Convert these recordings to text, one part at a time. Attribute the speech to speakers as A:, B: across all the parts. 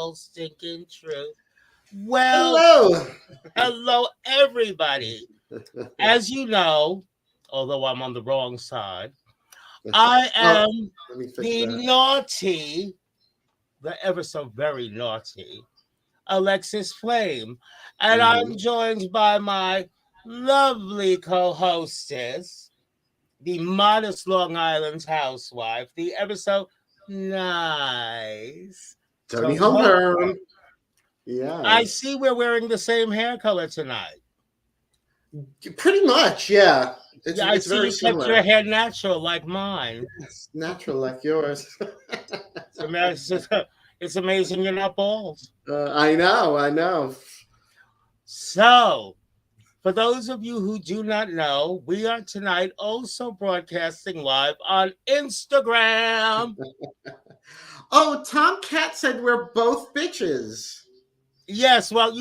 A: whole stinking truth. Well,
B: Hello.
A: hello, everybody. As you know, although I'm on the wrong side, I
B: Oh,
A: am
B: let me fix
A: the
B: that.
A: naughty, the ever so very naughty Alexis Flame. And
B: Hmm.
A: I'm joined by my lovely co hostess, the modest Long Island housewife, the ever so nice
B: Tony
A: Toni Homeperm.
B: Homeperm.
A: I
B: Yes.
A: see we're wearing the same hair color tonight.
B: Pretty much, yeah. It's
A: Yeah, I
B: it's
A: see
B: very
A: you kept your
B: similar.
A: hair natural like mine.
B: It's natural like yours.
A: It's amazing, it's amazing you're not bald.
B: I know, I know.
A: So, for those of you who do not know, we are tonight also broadcasting live on Instagram.
B: Oh, Tom Cat said we're both bitches.
A: Yes, well,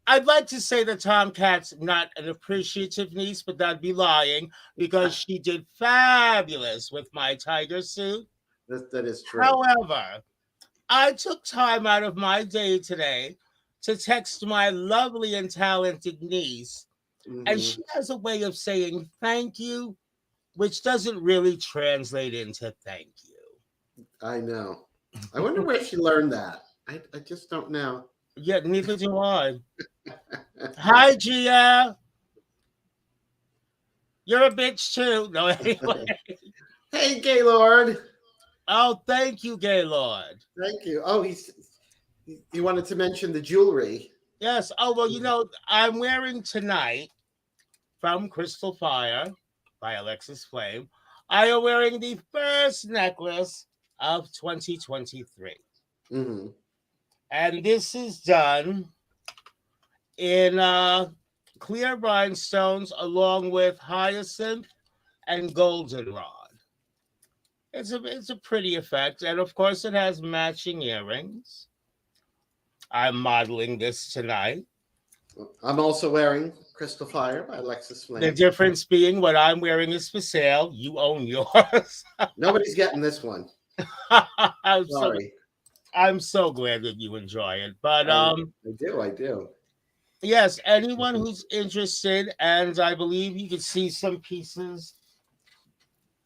A: I'd like to say that Tomcat's not an appreciative niece, but that'd be lying because she did fabulous with my tiger suit.
B: That is true.
A: However, I took time out of my day today to text my lovely and talented niece, and
B: Hmm.
A: she has a way of saying thank you, which doesn't really translate into thank you.
B: I know. I wonder where she learned that. I just don't know.
A: Yeah, neither do I. Hi, Gia. You're a bitch too. No, anyway.
B: Hey, Gaylord.
A: Oh, thank you, Gaylord.
B: Thank you. Oh, he wanted to mention the jewelry.
A: Yes. Oh, well, I'm wearing tonight from Crystal Fire by Alexis Flame. I am wearing the first necklace of 2023.
B: Hmm.
A: And this is done in clear rhinestones along with hyacinth and goldenrod. It's a pretty effect. And of course, it has matching earrings. I'm modeling this tonight.
B: I'm also wearing Crystal Fire by Alexis
A: The
B: Flame.
A: difference being what I'm wearing is for sale. You own yours.
B: Nobody's getting this one.
A: I'm so
B: Sorry.
A: I'm so glad that you enjoy it. But
B: I do. I do.
A: yes, anyone who's interested, and I believe you can see some pieces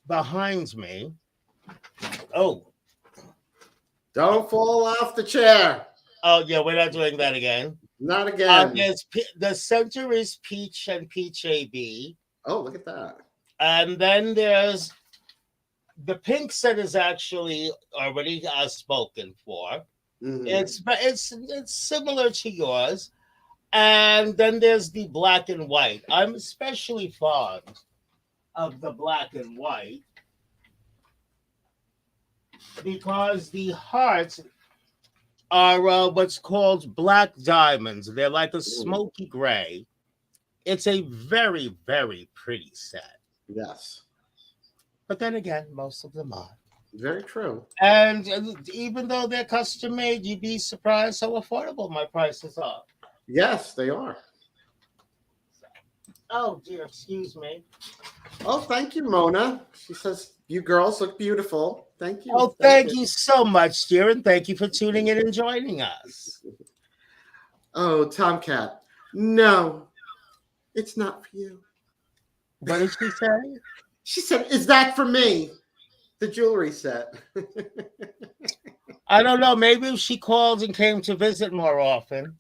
A: behind me. Oh,
B: Don't fall off the chair.
A: oh yeah, we're not doing that again.
B: Not again.
A: The center is peach and peach AB,
B: Oh, look at that.
A: and then there's the pink set is actually already spoken for.
B: Hmm.
A: It's similar to yours, and then there's the black and white. I'm especially fond of the black and white because the hearts are what's called black diamonds. They're like a smoky gray. It's a very, very pretty set.
B: Yes.
A: But then again, most of them are.
B: Very true.
A: And even though they're custom made, you'd be surprised how affordable my prices are.
B: Yes, they are.
A: Oh, dear, excuse me.
B: Oh, thank you, Mona. She says, you girls look beautiful. Thank you.
A: Oh,
B: Thank
A: thank
B: you.
A: you so much, dear, and thank you for tuning in and joining us.
B: Oh, Tomcat. No, it's not for you.
A: What did she say?
B: She said, is that for me? The jewelry set.
A: I don't know. Maybe if she called and came to visit more often.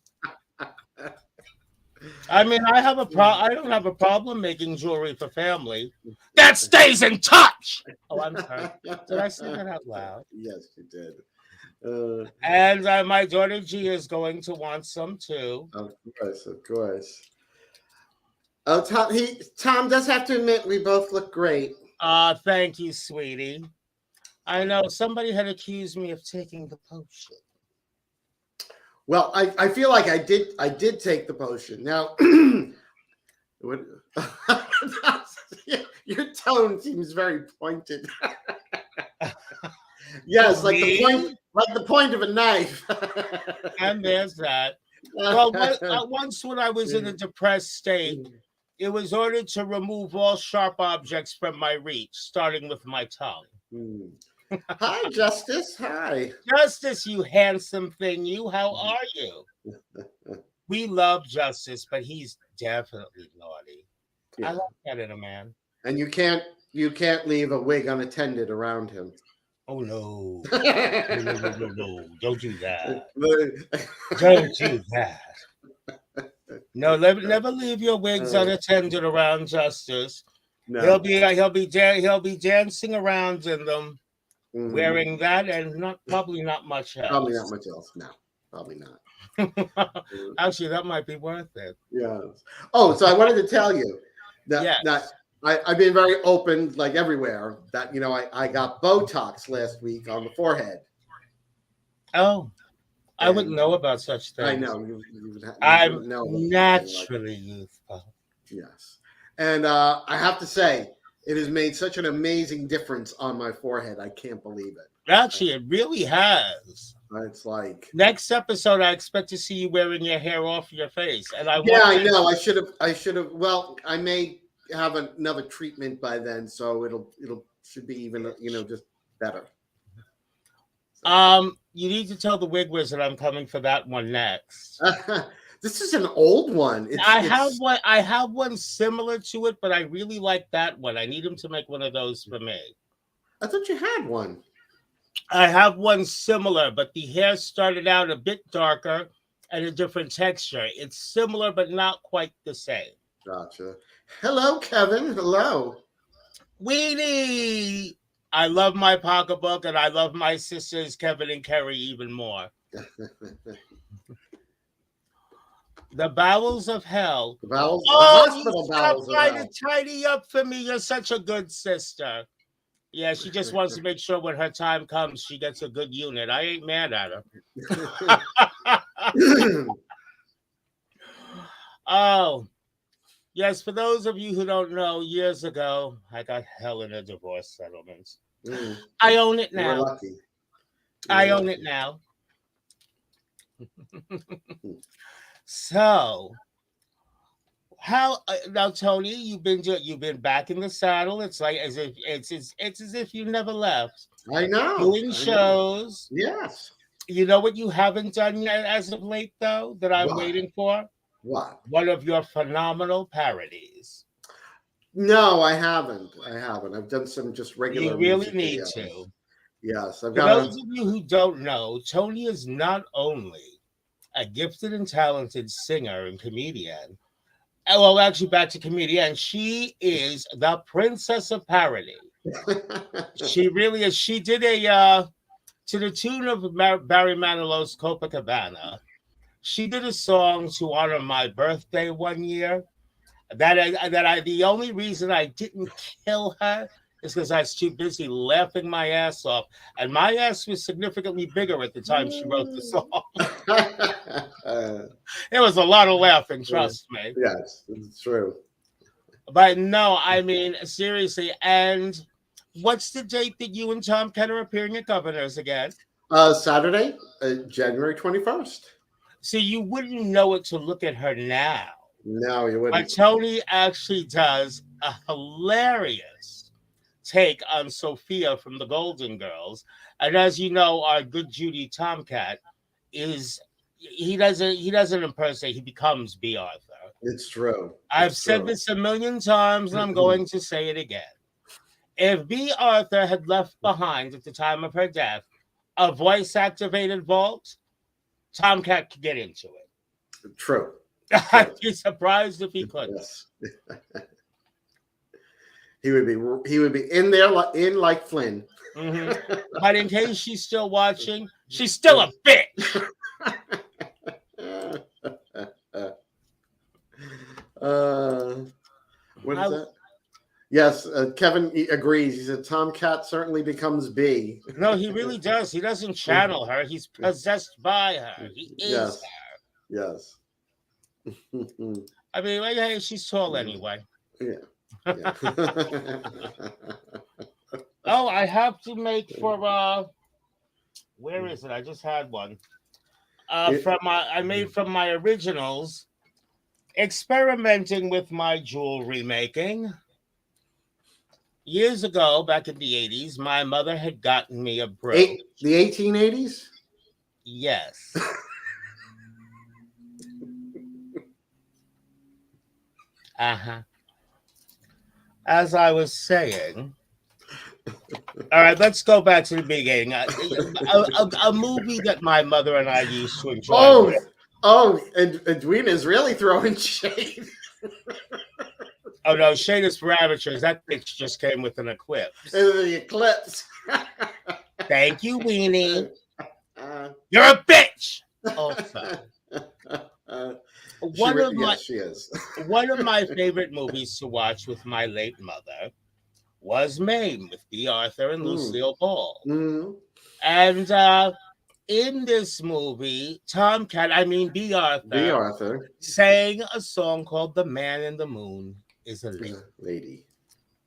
A: I mean, I don't have a problem making jewelry for family. That stays in touch. Oh, I'm sorry. Did I say that out loud?
B: Yes, you did. Uh,
A: And my daughter G is going to want some too.
B: of course, of course. Oh, Tom does have to admit we both look great.
A: Thank you, sweetie. I know somebody had accused me of taking the potion.
B: Well, I feel like I did take the potion. Now, what, your tone seems very pointed. Yes,
A: Me?
B: like the point of a knife.
A: And there's that. Well, once when I was in a depressed state, it was ordered to remove all sharp objects from my reach, starting with my tongue.
B: Hmm. Hi, Justice. Hi.
A: Justice, you handsome thing, you. How are you? We love Justice, but he's definitely naughty. I
B: Yeah.
A: like that in a man.
B: And you can't leave a wig unattended around him.
A: Oh no. No, no, no, no, no. Don't do that. Don't do that. No, never leave your wigs unattended around Justice.
B: No.
A: He'll be dancing around in them,
B: Mhm.
A: wearing that and not probably not much
B: Probably not
A: else.
B: much else. No, probably not.
A: Actually, that might be worth it.
B: Yes. Oh, so I wanted to tell you that
A: Yes.
B: I've been very open, like everywhere, that I got Botox last week on the forehead,
A: Oh, I wouldn't
B: and
A: know about such
B: I
A: things.
B: know you
A: I'm
B: wouldn't know about anything like
A: naturally youthful.
B: yes, and I have to say it has made such an amazing difference on my forehead. I can't believe it.
A: Actually, it really has.
B: It's like
A: Next episode, I expect to see you wearing your hair off your face, and I
B: yeah,
A: want
B: I
A: that.
B: know. I should have. Well, I may have another treatment by then, so it'll should be even just better. So.
A: You need to tell the wig wizard I'm coming for that one next.
B: This is an old one. It's.
A: I have one similar to it, but I really like that one. I need him to make one of those for me.
B: I thought you had one.
A: I have one similar, but the hair started out a bit darker and a different texture. It's similar, but not quite the same.
B: Gotcha. Hello, Kevin. Hello.
A: Weenie! I love my pocketbook and I love my sisters, Kevin and Kerry, even more. The bowels of hell.
B: The
A: Oh, you
B: hospital
A: stopped
B: bowels of
A: by to
B: hell.
A: tidy up for me. You're such a good sister. Yeah, she just wants to make sure when her time comes, she gets a good unit. I ain't mad at her. Oh, yes, for those of you who don't know, years ago, I got hell in a divorce settlement. I own it
B: You were
A: now.
B: lucky.
A: I own it now. So, how now, Tony? You've been back in the saddle. It's like as if it's as if you never left.
B: I know.
A: Doing
B: I know.
A: shows.
B: Yes.
A: You know what you haven't done yet as of late, though, that I'm
B: What?
A: waiting for?
B: What?
A: One of your phenomenal parodies.
B: No, I haven't. I haven't. I've done some just regular
A: You really
B: music
A: need
B: videos.
A: to.
B: Yes, I've
A: For
B: got
A: those
B: a.
A: of you who don't know, Tony is not only a gifted and talented singer and comedian. Well, actually, back to comedian. She is the princess of parody. She really is. She did a to the tune of Barry Manilow's Copacabana. She did a song to honor my birthday one year. The only reason I didn't kill her is because I was too busy laughing my ass off, and my ass was significantly bigger at the time she wrote the song. It was a lot of laughing, trust me.
B: Yes, it's true.
A: But no, I mean seriously. And what's the date that you and Tom Kenner are appearing at Governors again?
B: Saturday, January 21st.
A: So you wouldn't know it to look at her now.
B: No, you
A: But
B: wouldn't.
A: Tony actually does a hilarious take on Sophia from the Golden Girls. And as you know, our good Judy Tomcat is he doesn't impersonate, he becomes B. Arthur.
B: It's true.
A: I've
B: It's
A: said
B: true.
A: this a million times and I'm going to say it again. If B. Arthur had left behind at the time of her death a voice activated vault, Tomcat could get into it.
B: True.
A: I'd be surprised if he couldn't.
B: Yes. He would be in there like Flynn.
A: Mm-hmm. But in case she's still watching, she's still a bitch.
B: What is that? Yes, Kevin agrees. He said Tomcat certainly becomes B.
A: No, he really does. He doesn't channel her. He's possessed by her. He is her.
B: Yes.
A: I mean, hey, she's tall anyway.
B: Yeah. Yeah.
A: Oh, I have to make for where is it? I just had one. I made from my originals, experimenting with my jewelry making. Years ago, back in the 80s, my mother had gotten me a brooch.
B: The 1880s?
A: Yes. Uh-huh. As I was saying, all right, let's go back to the beginning. A movie that my mother and I used to enjoy.
B: Oh, and Edwina is really throwing shade.
A: Oh no, Shadis Parameters. That bitch just came with an eclipse.
B: The eclipse.
A: Thank you, Weenie.
B: Uh,
A: You're a bitch. Also,
B: yes, she is.
A: one of my favorite movies to watch with my late mother was Mame with B. Arthur and Lucille Ball.
B: Mm-hmm.
A: And in this movie, B.
B: B.
A: Arthur,
B: Arthur
A: sang a song called "The Man in the Moon is a Lady."
B: Lady.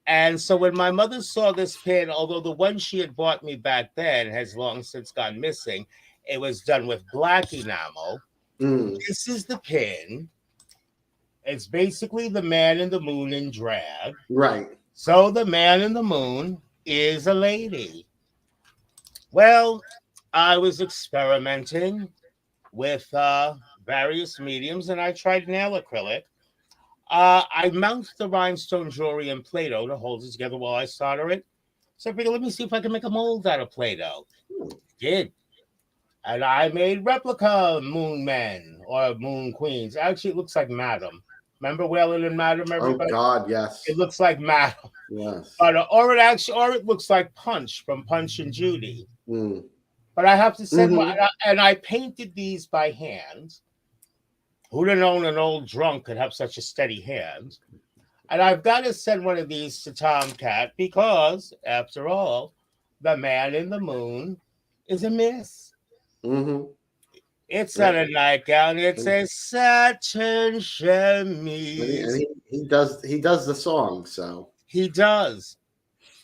A: And so when my mother saw this pin, although the one she had bought me back then has long since gone missing, it was done with black enamel.
B: Mm.
A: This is the pin. It's basically the man in the moon in drag.
B: Right.
A: So the man in the moon is a lady. Well, I was experimenting with various mediums and I tried nail acrylic. I mount the rhinestone jewelry in Play-Doh to hold it together while I solder it. So I figured, let me see if I can make a mold out of Play-Doh. Did. And I made replica moon men or moon queens. Actually, it looks like Madam. Remember Whalen and Madam, everybody?
B: Oh God, yes.
A: It looks like Madam.
B: Yes.
A: But or it looks like Punch from Punch and Judy.
B: Mm.
A: But I have to say, and I painted these by hand. Who'd have known an old drunk could have such a steady hand? And I've got to send one of these to Tomcat because, after all, the man in the moon is a miss.
B: Mm-hmm.
A: It's not a nightgown; it's a satin chemise.
B: And he does the song, so
A: He does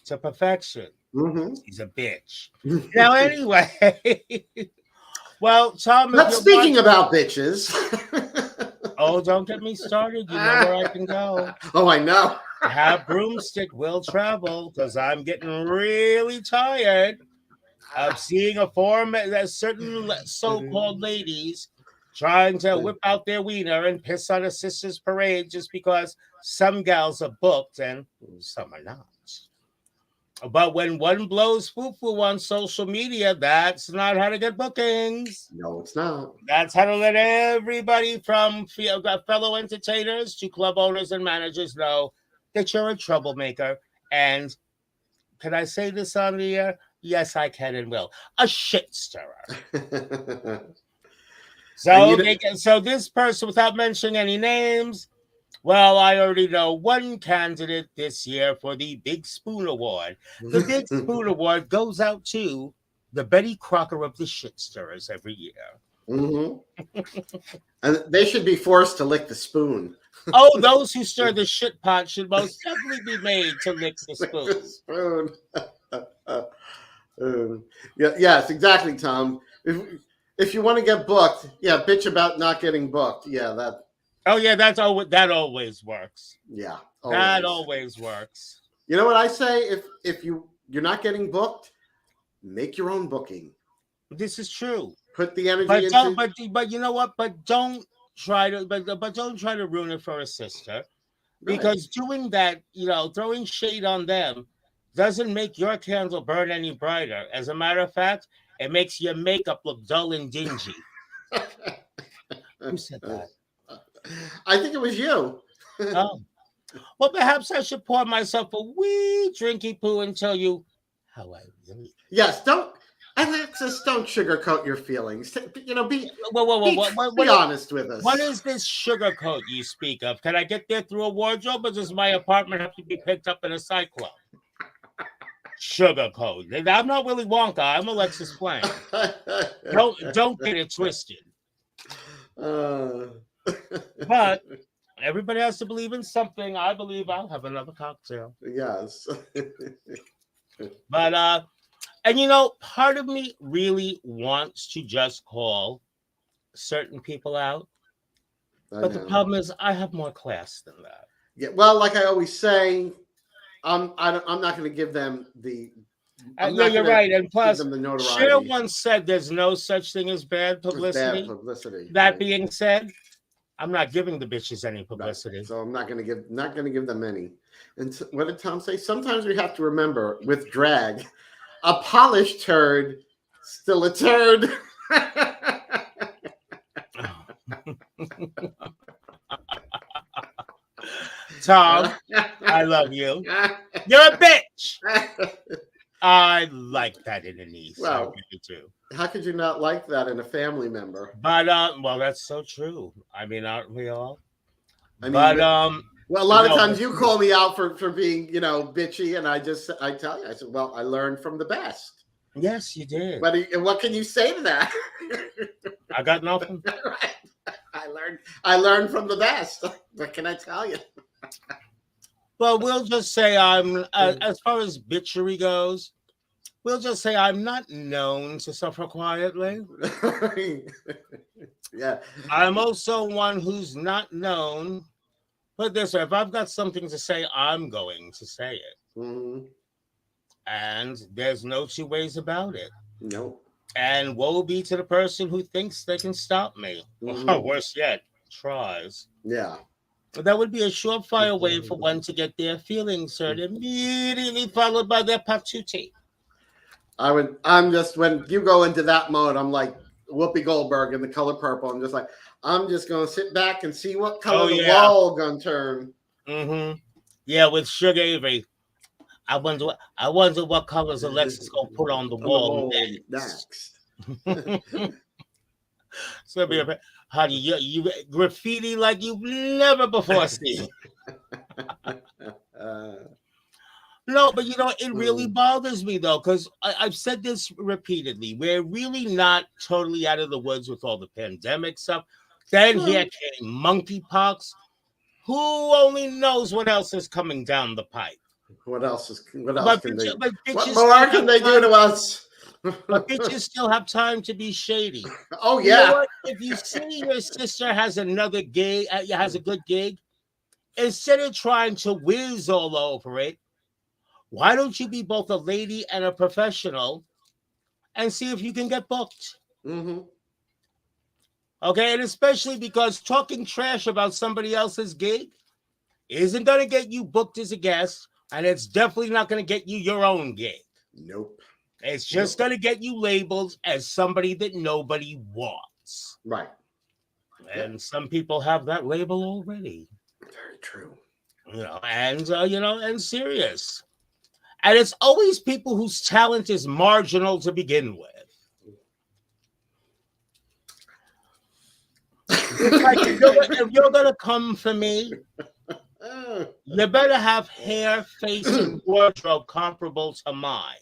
A: to perfection.
B: Mm-hmm.
A: He's a bitch. Now, anyway, well, Tom.
B: But speaking about bitches.
A: Oh, don't get me started. You know where I can go.
B: Oh, I know.
A: Have broomstick will travel because I'm getting really tired of seeing certain so-called ladies trying to whip out their wiener and piss on a sister's parade just because some gals are booked and some are not. But when one blows foo-foo on social media, that's not how to get bookings.
B: No, it's not.
A: That's how to let everybody from fellow entertainers to club owners and managers know that you're a troublemaker. And can I say this on the air? Yes, I can and will. A shit stirrer. So this person, without mentioning any names, well, I already know one candidate this year for the Big Spoon Award. The Big Spoon Award goes out to the Betty Crocker of the shit stirrers every year.
B: Mm-hmm. And they should be forced to lick the spoon.
A: Oh, those who stir the shit pot should most definitely be made to lick the spoon.
B: Yes, exactly, Tom. If you want to get booked, bitch about not getting booked. Yeah, that.
A: Oh yeah, that always works.
B: Yeah,
A: that always works.
B: You know what I say? If you're not getting booked, make your own booking.
A: This is true.
B: Put the energy into.
A: But you know what? But don't try to ruin it for a sister, because doing that, throwing shade on them, doesn't make your candle burn any brighter. As a matter of fact, it makes your makeup look dull and dingy. Who said that?
B: I think it was you.
A: Oh. Well, perhaps I should pour myself a wee drinky poo and tell you how I really.
B: Yes, Alexis, don't sugarcoat your feelings. Be honest with us.
A: What is this sugarcoat you speak of? Can I get there through a wardrobe, or does my apartment have to be picked up in a cyclone? Sugarcoat. I'm not Willy Wonka. I'm Alexis Flame. Don't get it twisted. But everybody has to believe in something. I believe I'll have another cocktail.
B: Yes.
A: But part of me really wants to just call certain people out. But the problem is I have more class than that.
B: Yeah, well, like I always say, I'm not going to give them the. I'm
A: Yeah,
B: not
A: you're
B: going to
A: right. And
B: give
A: plus,
B: them the
A: Cher
B: notoriety.
A: once said there's no such thing as bad
B: It was bad
A: publicity.
B: publicity.
A: That
B: Right.
A: being said, I'm not giving the bitches any
B: Right.
A: publicity.
B: So I'm not going to give them any. And what did Tom say? Sometimes we have to remember with drag, a polished turd, still a turd.
A: Tom, I love you. You're a bitch. I like that in a niece. I
B: Well,
A: really do.
B: how could you not like that in a family member?
A: But well, that's so true. I mean, aren't we all?
B: I mean,
A: But
B: well, a lot of
A: no,
B: times
A: but
B: you call me out for being, bitchy, and I tell you, I said, well, I learned from the best.
A: yes, you did.
B: What can you say to that?
A: I got nothing.
B: Right. I learned from the best. What can I tell you?
A: Well, we'll just say I'm as far as bitchery goes. We'll just say I'm not known to suffer quietly.
B: Yeah.
A: I'm also one who's not known. Put this way, if I've got something to say, I'm going to say it.
B: Mm-hmm.
A: And there's no two ways about it.
B: Nope.
A: And woe be to the person who thinks they can stop me.
B: Mm-hmm.
A: Or worse yet, tries.
B: Yeah.
A: That would be a surefire way for one to get their feelings hurt, immediately followed by their patootie.
B: I'm just, when you go into that mode, I'm like Whoopi Goldberg in The Color Purple. I'm just like, I'm just going to sit back and see what color the wall going to turn.
A: Mm-hmm. Yeah, with Sugar Avery. I wonder what colors Alexis going to put on the wall next. So be a, honey, you graffiti like you've never before seen. No, but it really bothers me though, because I've said this repeatedly. We're really not totally out of the woods with all the pandemic stuff. Then here came monkeypox. Who only knows what else is coming down the pipe?
B: What else can they?
A: What
B: more can they do to us?
A: But bitches still have time to be shady.
B: Oh yeah.
A: You know what? If you see your sister has another gig, has a good gig, instead of trying to whiz all over it, why don't you be both a lady and a professional and see if you can get booked?
B: Mm-hmm.
A: Okay, and especially because talking trash about somebody else's gig isn't going to get you booked as a guest, and it's definitely not going to get you your own gig.
B: Nope.
A: It's just going to get you labeled as somebody that nobody wants.
B: Right.
A: And some people have that label already.
B: Very true.
A: And serious. And it's always people whose talent is marginal to begin with. It's like, if you're going to come for me, you better have hair, face, and wardrobe comparable to mine.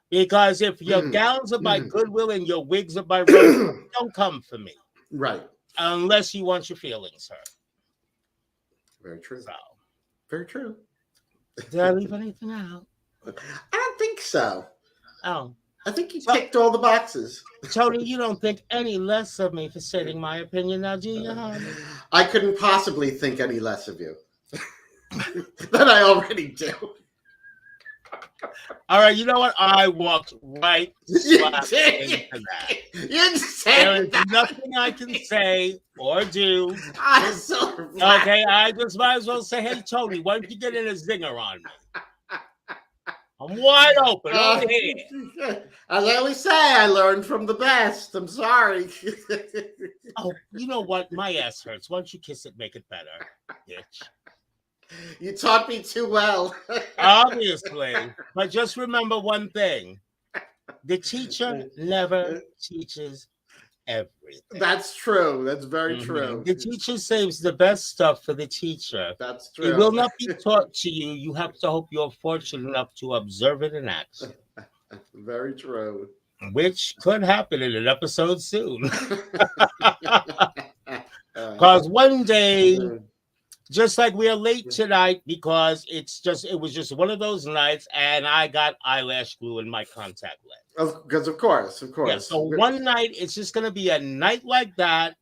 A: Because if your gowns are by Goodwill and your wigs are by Rose, don't come for me.
B: Right.
A: Unless you want your feelings hurt.
B: Very true.
A: So,
B: very true.
A: Did I leave anything out?
B: I don't think so.
A: Oh.
B: I think you ticked all the boxes.
A: Tony, you don't think any less of me for stating my opinion now, do you, honey?
B: I couldn't possibly think any less of you than I already do.
A: All right, you know what? I walked right into that.
B: You said
A: there is nothing I can say or do.
B: So
A: okay, I just might as well say, hey, Tony, why don't you get in a zinger on me? I'm wide open over here.
B: As I always say, I learned from the best. I'm sorry.
A: Oh, you know what? My ass hurts. Why don't you kiss it, make it better, bitch?
B: You taught me too well.
A: Obviously. But just remember one thing. The teacher never teaches everything.
B: That's true. That's very true.
A: The teacher saves the best stuff for the teacher.
B: That's true.
A: It will not be taught to you. You have to hope you're fortunate enough to observe it in action.
B: Very true.
A: Which could happen in an episode soon. Because one day, just like we are late tonight, because it was just one of those nights, and I got eyelash glue in my contact lens.
B: Because of course.
A: Yeah, so one night, it's just going to be a night like that,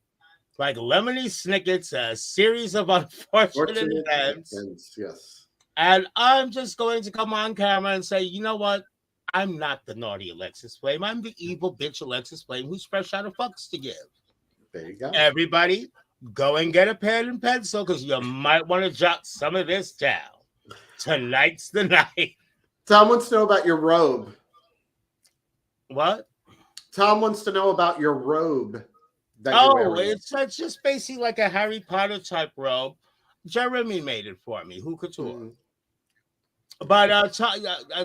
A: like Lemony Snicket's, a series of unfortunate events.
B: Yes.
A: And I'm just going to come on camera and say, you know what? I'm not the naughty Alexis Flame. I'm the evil bitch Alexis Flame who's fresh out of fucks to give.
B: There you go.
A: Everybody, go and get a pen and pencil because you might want to jot some of this down. Tonight's the night.
B: Tom wants to know about your robe.
A: What?
B: Tom wants to know about your robe.
A: It's just basically like a Harry Potter type robe. Jeremy made it for me. Who couture? Mm. But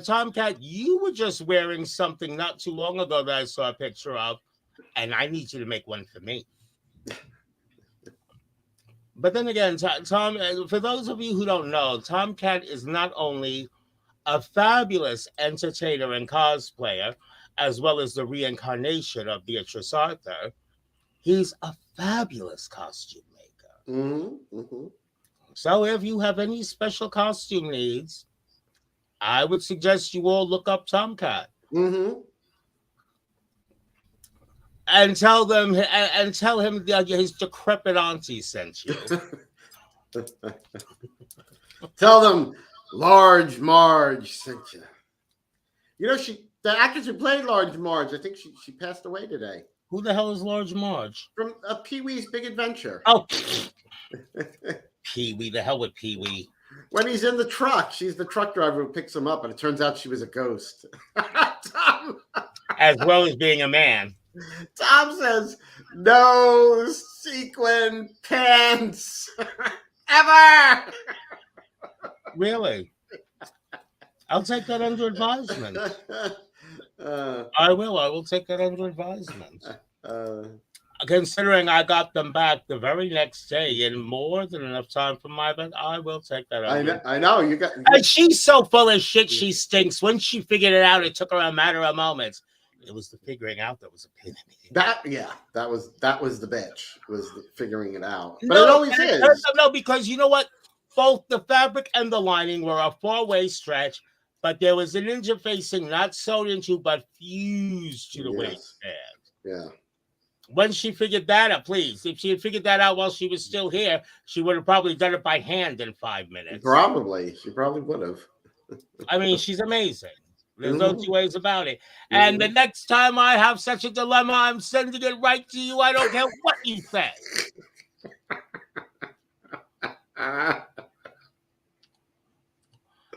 A: Tomcat, you were just wearing something not too long ago that I saw a picture of, and I need you to make one for me. But then again, Tom, for those of you who don't know, Tomcat is not only a fabulous entertainer and cosplayer, as well as the reincarnation of Beatrice Arthur, he's a fabulous costume maker.
B: Mm-hmm. Mm-hmm.
A: So if you have any special costume needs, I would suggest you all look up Tomcat.
B: Mm-hmm.
A: And tell him his decrepit auntie sent you.
B: Tell them Large Marge sent you. You know, the actress who played Large Marge, I think she passed away today.
A: Who the hell is Large Marge?
B: From Pee-wee's Big Adventure.
A: Oh, Pee-wee. The hell with Pee-wee.
B: When he's in the truck, she's the truck driver who picks him up, and it turns out she was a ghost. Tom.
A: As well as being a man.
B: Tom says, no sequin pants ever.
A: Really? I'll take that under advisement. I will take that under advisement. Considering I got them back the very next day in more than enough time for my event, I will take that under.
B: I know. You got.
A: And she's so full of shit, she stinks. When she figured it out, it took her a matter of moments. It was the figuring out that was a pain in the
B: ass. That was the bitch, was the figuring it out. But it always is.
A: No, because you know what? Both the fabric and the lining were a 4-way stretch, but there was an interfacing not sewed into, but fused to the waistband.
B: Yeah.
A: When she figured that out, please, if she had figured that out while she was still here, she would have probably done it by hand in 5 minutes.
B: She probably would have.
A: I mean, she's amazing. There's no two ways about it. And the next time I have such a dilemma, I'm sending it right to you. I don't care what you say.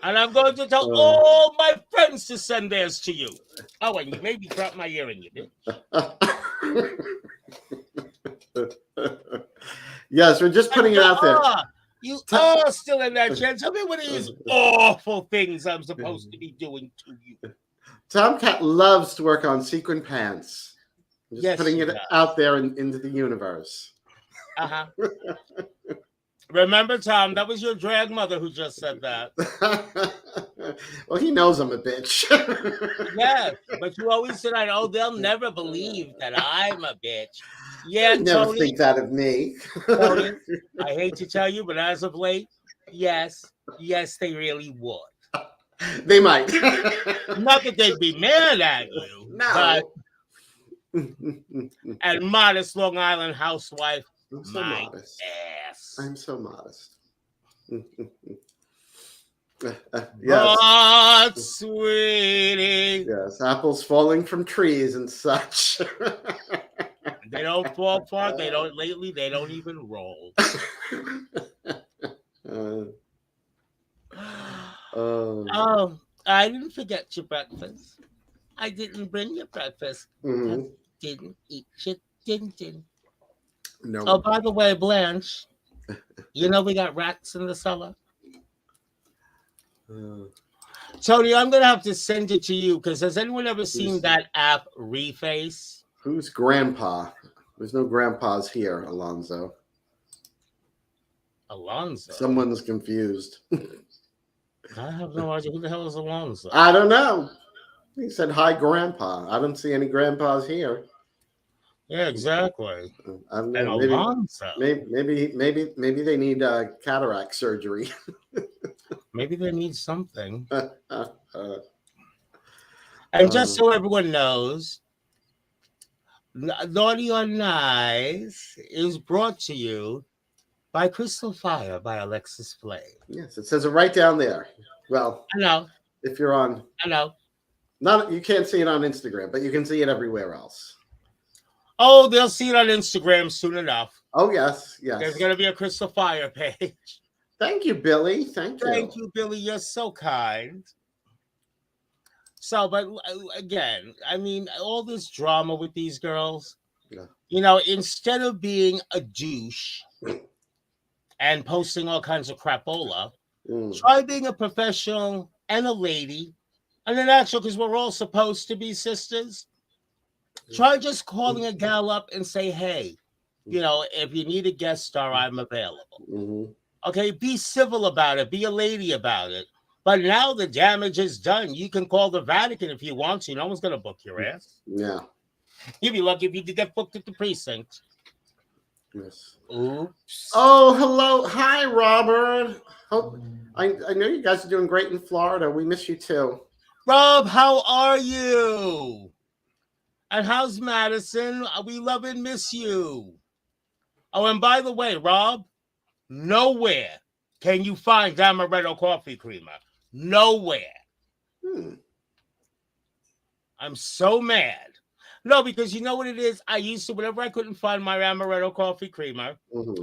A: And I'm going to tell all my friends to send theirs to you. Oh, and you maybe drop my ear in you, bitch.
B: Yes, we're just putting it out there.
A: You are still in that chair. Tell me what it is awful things I'm supposed to be doing to you.
B: Tomcat loves to work on sequin pants. Just putting it out there into the universe.
A: Uh-huh. Remember, Tom, that was your drag mother who just said that.
B: Well, he knows I'm a bitch.
A: Yeah, but you always said, they'll never believe that I'm a bitch. Yeah,
B: never
A: Toni,
B: think that of me.
A: Toni, I hate to tell you, but as of late, yes, they really would.
B: They might.
A: Not that they'd be mad at you.
B: No.
A: But, and modest Long Island housewife,
B: I'm so modest.
A: Ass.
B: I'm so modest.
A: Yes. But, sweetie.
B: Yes, apples falling from trees and such.
A: They don't fall far. They don't even roll. I didn't forget your breakfast. I didn't bring your breakfast.
B: Mm-hmm.
A: Didn't eat your din-din.
B: No.
A: Oh, by the way, Blanche, you know we got rats in the cellar. Toni, I'm going to have to send it to you because has anyone ever seen that app, Reface?
B: Who's Grandpa? There's no grandpas here, Alonzo.
A: Alonzo?
B: Someone's confused.
A: I have no idea. Who the hell is Alonzo?
B: I don't know. He said, hi, Grandpa. I don't see any grandpas here.
A: Yeah, exactly.
B: I don't know. Maybe they need cataract surgery.
A: Maybe they need something. And just so everyone knows, Naughty or Nice is brought to you by Crystal Fire by Alexis Flame.
B: Yes, it says it right down there. Well,
A: I know,
B: if you're on,
A: I know.
B: not you can't see it on Instagram, but you can see it everywhere else.
A: Oh, they'll see it on Instagram soon enough.
B: Oh yes,
A: There's
B: yes.
A: going to be a Crystal Fire page.
B: Thank you, Billy. Thank you.
A: Thank you, Billy. You're so kind. So, but again, I mean, all this drama with these girls,
B: Yeah.
A: Instead of being a douche and posting all kinds of crapola, try being a professional and a lady, and an actual, because we're all supposed to be sisters. Try just calling a gal up and say, hey, if you need a guest star, I'm available.
B: Mm-hmm.
A: Okay, be civil about it. Be a lady about it. But now the damage is done. You can call the Vatican if you want to. No one's going to book your ass.
B: Yeah.
A: You'd be lucky if you could get booked at the precinct.
B: Yes.
A: Oops.
B: Oh, hello. Hi, Robert. Hope I know you guys are doing great in Florida. We miss you too.
A: Rob, how are you? And how's Madison? We love and miss you. Oh, and by the way, Rob, nowhere can you find Amaretto coffee creamer. Nowhere. I'm so mad. No, because you know what it is? I used to, whenever I couldn't find my Amaretto coffee creamer,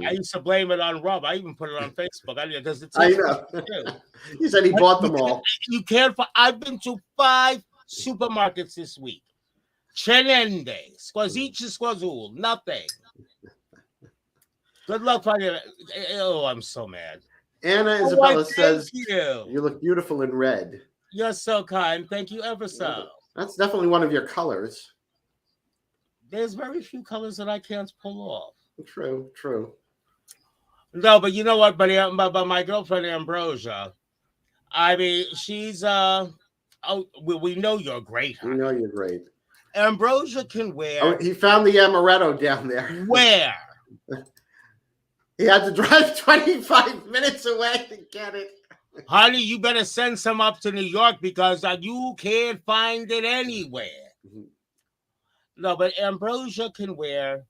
A: I used to blame it on Rob. I even put it on Facebook. Because it's
B: I know. He said he bought them all.
A: You can't find. I've been to 5 supermarkets this week. Cenende, Squazici Squazul, nothing. Good luck finding it. Oh, I'm so mad.
B: Anna Isabella says
A: you
B: look beautiful in red.
A: You're so kind. Thank you ever so.
B: That's definitely one of your colors.
A: There's very few colors that I can't pull off.
B: True.
A: No, but you know what? But my girlfriend Ambrosia, I mean, she's we know you're great.
B: We know you're great.
A: Ambrosia can wear.
B: Oh, he found the amaretto down there.
A: Where?
B: He had to drive 25 minutes away to get it.
A: Honey, you better send some up to New York because you can't find it anywhere. No, but Ambrosia can wear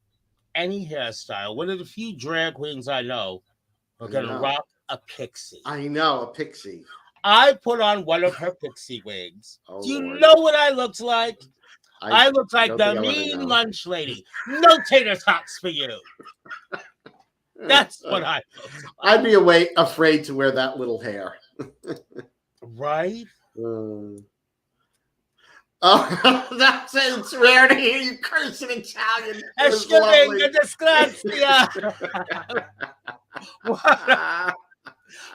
A: any hairstyle. One of the few drag queens I know who can rock a pixie.
B: I know, a pixie.
A: I put on one of her pixie wigs.
B: Oh,
A: do you
B: Lord.
A: know what I looked like? I looked like the mean lunch lady. No tater tots for you. That's what I looked like.
B: I'd be afraid to wear that little hair.
A: Right?
B: Oh, that's it. It's rare to hear you curse in Italian.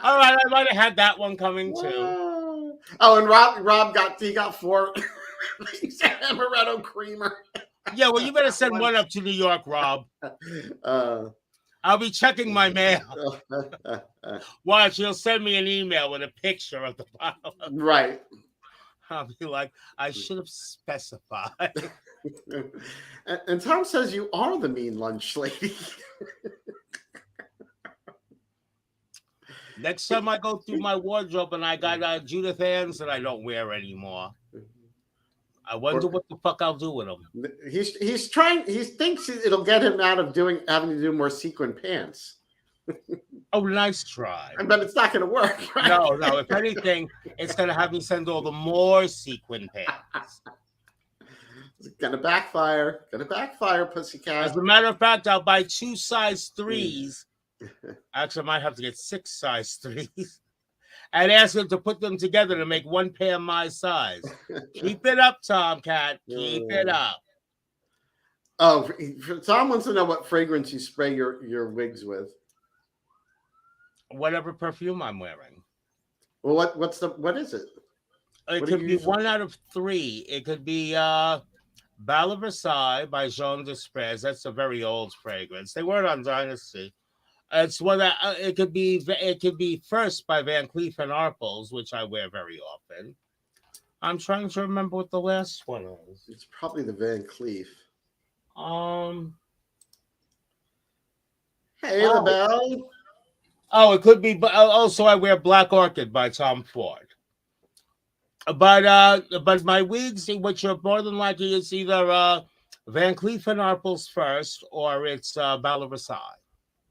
A: All right, I might have had that one coming too.
B: Oh, and Rob got 4 amaretto creamer.
A: Yeah, well, you better send one up to New York, Rob. I'll be checking my mail. Watch, he'll send me an email with a picture of the bottle.
B: Right.
A: I'll be like, I should have specified.
B: And Tom says you are the mean lunch lady.
A: Next time I go through my wardrobe and I got Judith Ann's that I don't wear anymore. I wonder what the fuck I'll do with them.
B: He's trying. He thinks it'll get him out of having to do more sequin pants.
A: Oh, nice try.
B: But it's not going to work. Right?
A: No. If anything, it's going to have me send all the more sequin pants.
B: It's going to backfire. Pussycat.
A: As a matter of fact, I'll buy 2 size 3s. Actually, I might have to get 6 size 3s. And ask him to put them together to make one pair my size. Keep it up, Tomcat. Keep it up.
B: Oh, Tom wants to know what fragrance you spray your wigs with.
A: Whatever perfume I'm wearing.
B: Well, what is it?
A: It could be 1 out of 3. It could be Bal Versailles by Jean Desprez. That's a very old fragrance. They weren't on Dynasty. It's one that it could be First by Van Cleef and Arpels, which I wear very often. I'm trying to remember what the last one is.
B: It's probably the Van Cleef. Hey, the bell.
A: Oh, it could be. But also, I wear Black Orchid by Tom Ford. But my wigs, which are more than likely, it's either Van Cleef and Arpels First or it's Bal Versailles.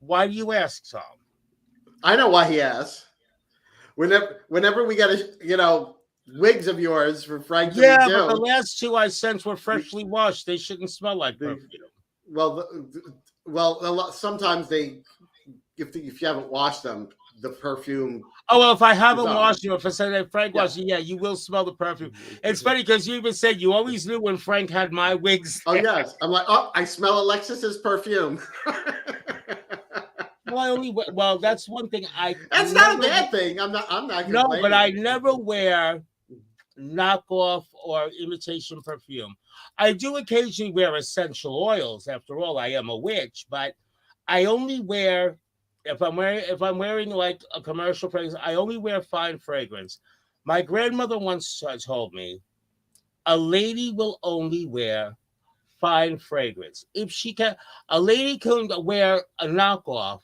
A: Why do you ask, Tom?
B: I know why he asks. Whenever we get wigs of yours for Frank to
A: Yeah, but the
B: redo,
A: last two I sent were
B: we,
A: freshly washed. They shouldn't smell like
B: the,
A: perfume.
B: sometimes if you haven't washed them, the perfume
A: Oh, well, if I
B: is
A: haven't
B: on.
A: washed you, if I said that Frank
B: Yeah.
A: washed you, yeah, you will smell the perfume. It's funny because you even said you always knew when Frank had my wigs.
B: Oh yes, I'm like, oh, I smell Alexis's perfume.
A: Well, that's one thing I
B: That's not a bad thing. I'm not
A: no,
B: complaining.
A: but I never wear knockoff or imitation perfume. I do occasionally wear essential oils. After all, I am a witch, but I only wear if I'm wearing like a commercial fragrance, I only wear fine fragrance. My grandmother once told me a lady will only wear fine fragrance. If she can, a lady can wear a knockoff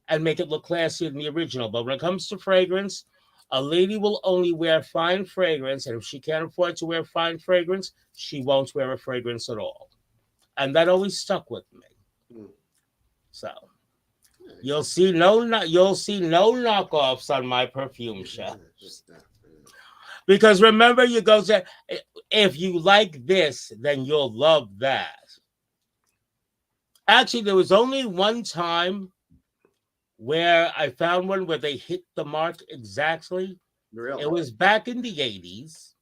A: and make it look classier than the original. But when it comes to fragrance, a lady will only wear fine fragrance. And if she can't afford to wear fine fragrance, she won't wear a fragrance at all. And that always stuck with me. So you'll see no knockoffs on my perfume shelves. Because remember, you go to if you like this, then you'll love that. Actually, there was only one time where I found one where they hit the mark exactly.
B: Really?
A: It was back in the 80s,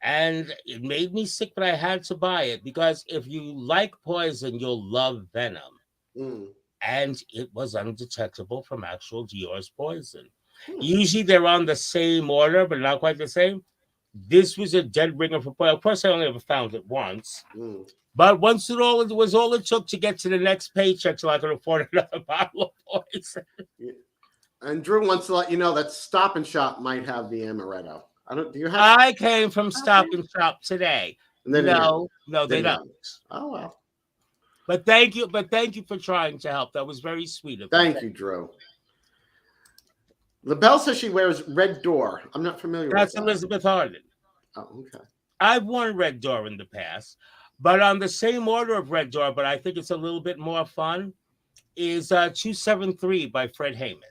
A: and it made me sick, but I had to buy it because if you like poison, you'll love venom. And it was undetectable from actual Dior's poison. Usually they're on the same order, but not quite the same. This was a dead ringer for poison. Of course, I only ever found it once. But once it was all it took to get to the next paycheck so I could afford another bottle of poison.
B: And Drew wants to let you know that Stop and Shop might have the amaretto. Do you have?
A: I came from Stop and Shop today. No, they don't.
B: Oh well.
A: But thank you for trying to help. That was very sweet of you.
B: Thank you, Drew. LaBelle says she wears Red Door. I'm not familiar with that.
A: That's Elizabeth Arden.
B: Oh, okay.
A: I've worn Red Door in the past, but on the same order of Red Door, but I think it's a little bit more fun, is 273 by Fred Heyman.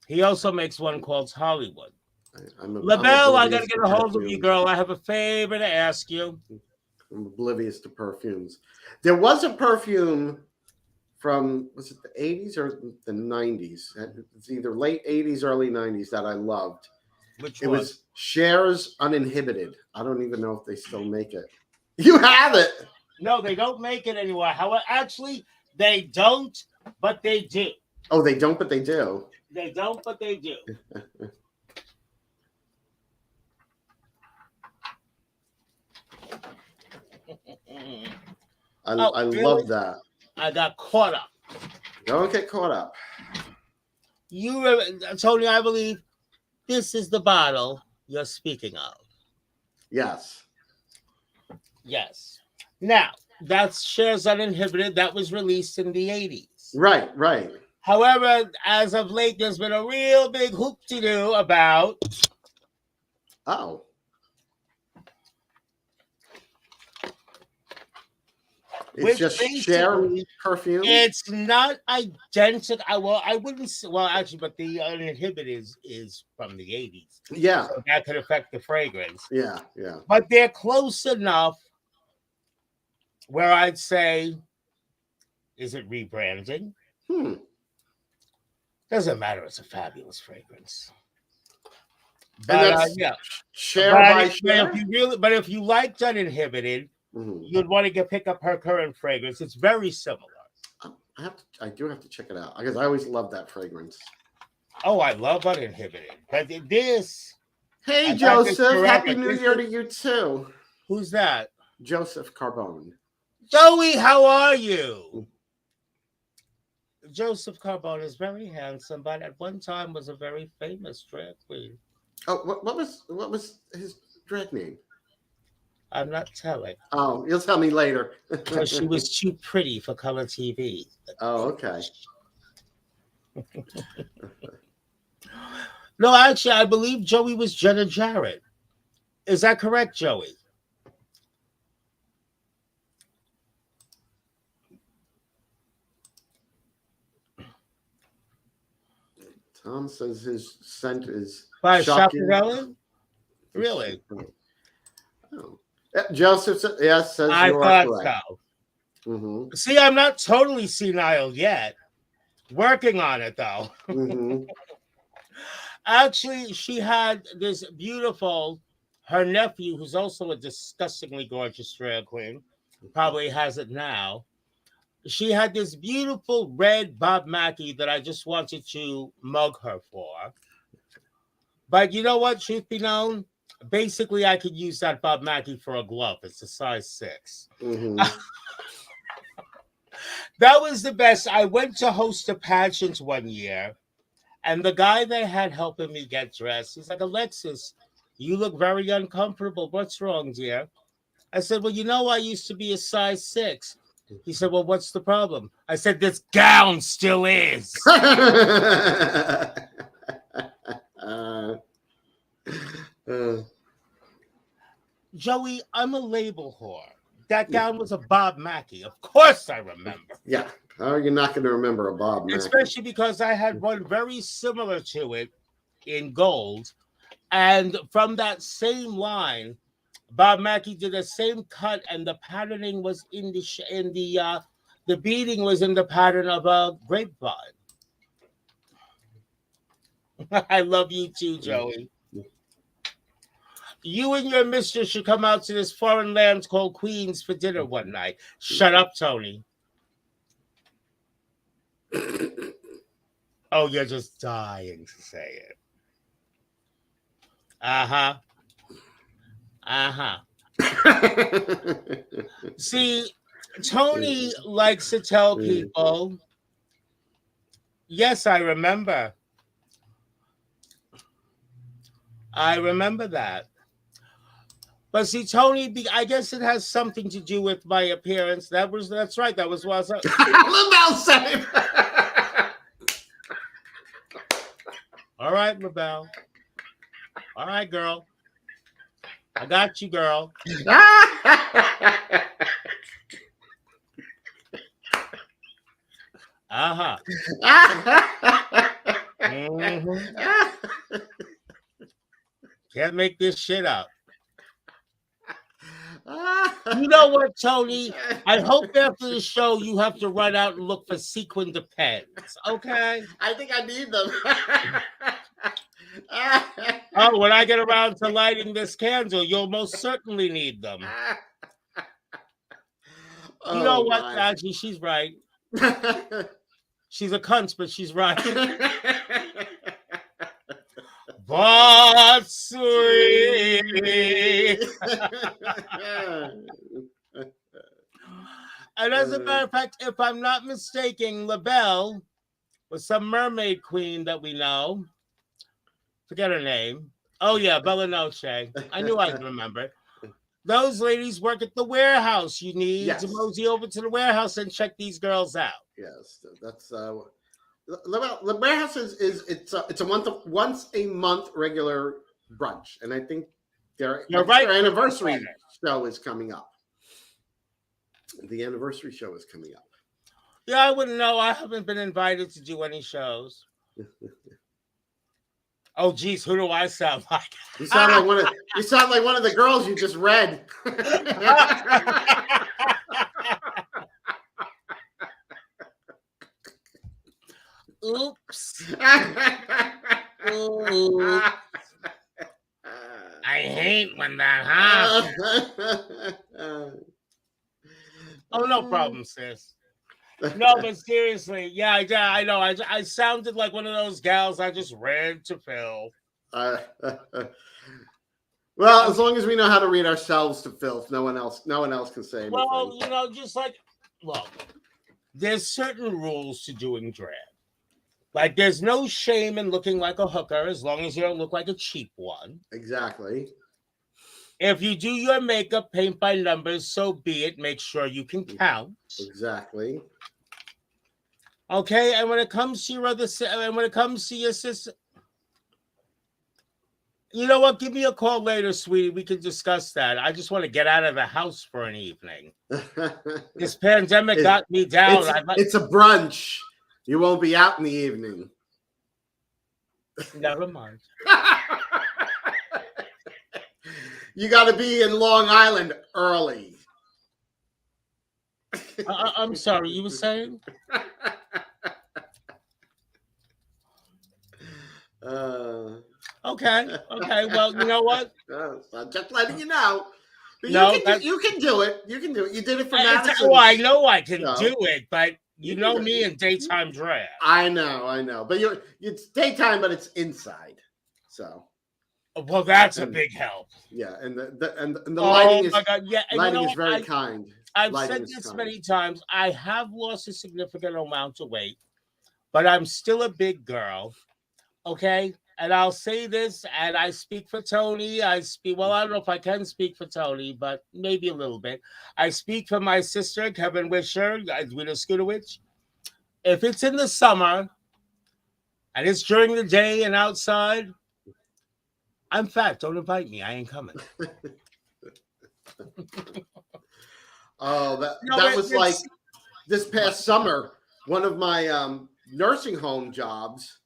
A: He also makes one called Hollywood. LaBelle, I got to get a hold of you, girl. I have a favor to ask you.
B: I'm oblivious to perfumes. There was a perfume from, was it the 80s or the 90s? It's either late 80s, early 90s that I loved.
A: Which
B: it was Cher's Uninhibited. I don't even know if they still make it. You have it.
A: No, they don't make it anymore. However, actually, they don't, but they do.
B: Oh, they don't, but they do.
A: They don't, but they do.
B: I love that.
A: I got caught up.
B: Don't get caught up.
A: Tony, I believe this is the bottle you're speaking of.
B: Yes.
A: Yes. Now, that's Cher's Uninhibited. That was released in the 80s.
B: Right.
A: However, as of late, there's been a real big hoop-de-doo about...
B: Oh. It's just Cher perfume.
A: It's not identical. Well, I wouldn't. Well, actually, but the Uninhibited is from the 80s.
B: Yeah,
A: so that could affect the fragrance.
B: Yeah.
A: But they're close enough where I'd say, is it rebranding? Doesn't matter. It's a fabulous fragrance. But yeah,
B: Cher by Cher.
A: If you liked Uninhibited. You'd want to pick up her current fragrance. It's very similar.
B: I do have to check it out because I always love that fragrance.
A: Oh, I love Uninhibited. But this.
B: Hey, Joseph! Happy New Year to you too.
A: Who's that?
B: Joseph Carbone.
A: Joey, how are you? Joseph Carbone is very handsome, but at one time was a very famous drag queen.
B: Oh, what was his drag name?
A: I'm not telling.
B: Oh, you'll tell me later.
A: Because she was too pretty for color TV.
B: Oh, okay.
A: No, actually, I believe Joey was Jenna Jarrett. Is that correct, Joey?
B: Tom says his scent is
A: By
B: shocking.
A: Chaparelli? Really?
B: Oh. Joseph yes, says
A: I
B: you are
A: thought
B: correct.
A: so.
B: Mm-hmm.
A: See, I'm not totally senile yet. Working on it, though.
B: Mm-hmm.
A: Actually, she had this beautiful, her nephew, who's also a disgustingly gorgeous drag queen, probably has it now. She had this beautiful red Bob Mackie that I just wanted to mug her for. But you know what, truth be known? Basically, I could use that Bob Mackie for a glove. It's a size 6.
B: Mm-hmm.
A: That was the best. I went to host a pageant one year, and the guy they had helping me get dressed, he's like, Alexis, you look very uncomfortable. What's wrong, dear? I said, well, you know, I used to be a size 6. He said, well, what's the problem? I said, this gown still is. Joey, I'm a label whore. That gown was a Bob Mackie. Of course I remember.
B: Yeah. How are you not going to remember a Bob Mackie?
A: Especially because I had one very similar to it in gold. And from that same line, Bob Mackie did the same cut, and the patterning was the beading was in the pattern of a grapevine. I love you too, Joey. You and your mistress should come out to this foreign land called Queens for dinner one night. Shut up, Toni. Oh, you're just dying to say it. Uh-huh. Uh-huh. See, Toni likes to tell people, yes, I remember. I remember that. But see, Toni, I guess it has something to do with my appearance. That's right. That was what I
B: LaBelle said it.
A: All right, LaBelle. All right, girl. I got you, girl. Uh-huh. Mm-hmm. Can't make this shit up. You know what, Toni? I hope after the show you have to run out and look for sequin depends. Okay?
B: I think I need them.
A: Oh, when I get around to lighting this candle, you'll most certainly need them. You know what? Actually, she's right. She's a cunt, but she's right. But sweet. And as a matter of fact, if I'm not mistaken, LaBelle was some mermaid queen that we know. Forget her name. Oh, yeah, Bella Noche. I knew I'd remember. Those ladies work at the warehouse. You need to mosey over to the warehouse and check these girls out.
B: Yes, that's the warehouse it's a once a month regular brunch, and I think their anniversary show is coming up. The anniversary show is coming up.
A: Yeah, I wouldn't know. I haven't been invited to do any shows. Oh, geez, who do I sound like?
B: You sound like one of the girls you just read.
A: Oops. Oops. I hate when that happens. Oh, no problem, sis. No, but seriously, yeah, I know. I sounded like one of those gals I just read to Phil.
B: Well, as long as we know how to read ourselves to filth, no one else can say anything.
A: Well, you know, just like, look, there's certain rules to doing drag. Like, there's no shame in looking like a hooker as long as you don't look like a cheap one.
B: Exactly.
A: If you do your makeup paint by numbers, so be it. Make sure you can count.
B: Exactly.
A: Okay, and when it comes to your sister, you know what? Give me a call later, sweetie. We can discuss that. I just want to get out of the house for an evening. This pandemic got me down.
B: It's a brunch. You won't be out in the evening.
A: Never mind.
B: You got to be in Long Island early.
A: I'm sorry. You were saying? Okay. Well, you know what?
B: I'm just letting you know. But
A: No,
B: you can do it. You can do it. You did it for
A: Madison.
B: Madison.
A: I know I can
B: So,
A: do it, but you know me in daytime drag.
B: I know. But it's daytime, but it's inside. So.
A: Well, that's a big help.
B: Yeah, and the lighting is
A: my God. Yeah, and
B: lighting is very kind.
A: I've said this many times. I have lost a significant amount of weight, but I'm still a big girl. Okay. And I'll say this, and I speak for Toni. I don't know if I can speak for Toni, but maybe a little bit. I speak for my sister, Kevin Wisher, Edwina Skudowicz. If it's in the summer and it's during the day and outside, I'm fat. Don't invite me. I ain't coming.
B: Oh, that was like this past summer, one of my nursing home jobs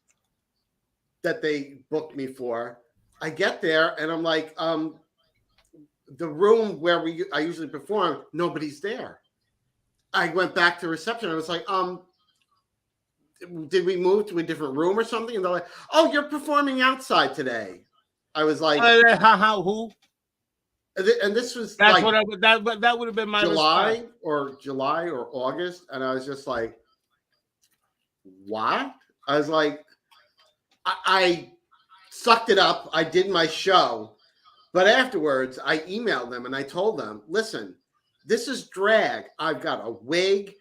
B: that they booked me for. I get there and I'm like, the room where I usually perform, nobody's there. I went back to reception. I was like, did we move to a different room or something? And they're like, oh, you're performing outside today. I was like,
A: who?
B: And this was
A: that would have been my
B: July or August, and I was just like, what? I was like, I sucked it up. I did my show, but afterwards I emailed them and I told them, listen, this is drag. I've got a wig,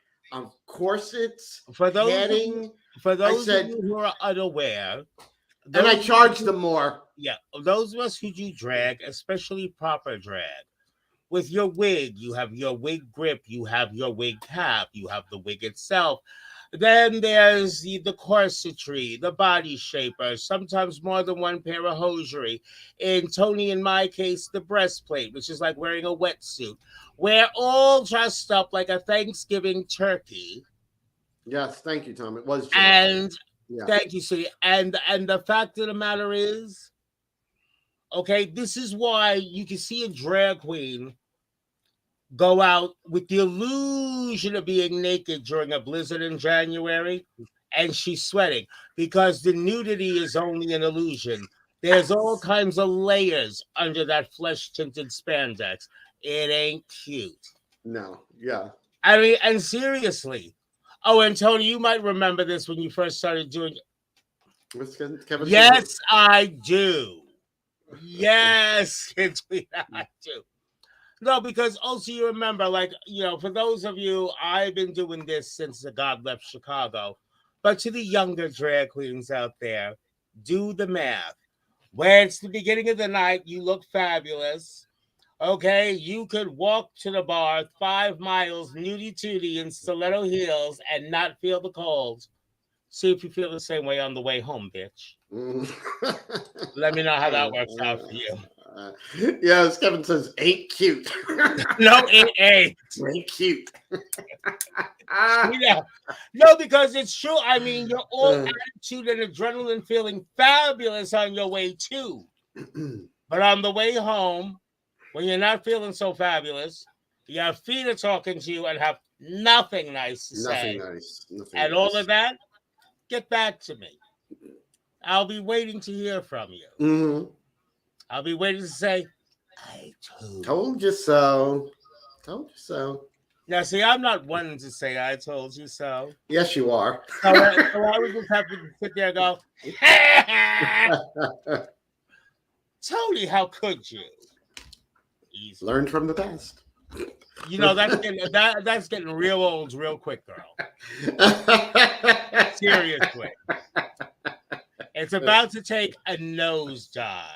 B: corsets, padding.
A: For those of you who are unaware,
B: and I charge them more.
A: Yeah, those of us who do drag, especially proper drag, with your wig, you have your wig grip, you have your wig cap, you have the wig itself. Then there's the corsetry, the body shaper, sometimes more than one pair of hosiery. In Toni, in my case, the breastplate, which is like wearing a wetsuit. We're all dressed up like a Thanksgiving turkey.
B: Yes, thank you, Tom. It was July.
A: And thank you, City. And the fact of the matter is, okay, this is why you can see a drag queen go out with the illusion of being naked during a blizzard in January, and she's sweating, because the nudity is only an illusion. There's all kinds of layers under that flesh-tinted spandex. It ain't cute.
B: No, yeah.
A: I mean, and seriously. Oh, and Toni, you might remember this when you first started doing it. Yes, I do. Yes, I do. No, because also you remember, like, for those of you, I've been doing this since the God left Chicago. But to the younger drag queens out there, do the math. When it's the beginning of the night, you look fabulous. Okay, you could walk to the bar 5 miles nudie-tootie in stiletto heels and not feel the cold. See if you feel the same way on the way home, bitch. Let me know how that works out for you.
B: Yes, Kevin says, ain't cute.
A: No, it ain't.
B: Ain't cute.
A: No, because it's true. I mean, you're all attitude and adrenaline feeling fabulous on your way too. But on the way home, when you're not feeling so fabulous, your feet are talking to you and have nothing nice to say. And all of that, get back to me. I'll be waiting to hear from you.
B: Mm-hmm.
A: I'll be waiting to say, I
B: told you so. Told you so.
A: Now, see, I'm not one to say I told you so.
B: Yes, you are.
A: So I would just have to sit there and go, Toni, how could you?
B: Easy. Learn from the past.
A: That's getting real old real quick, girl. Seriously. It's about to take a nosedive.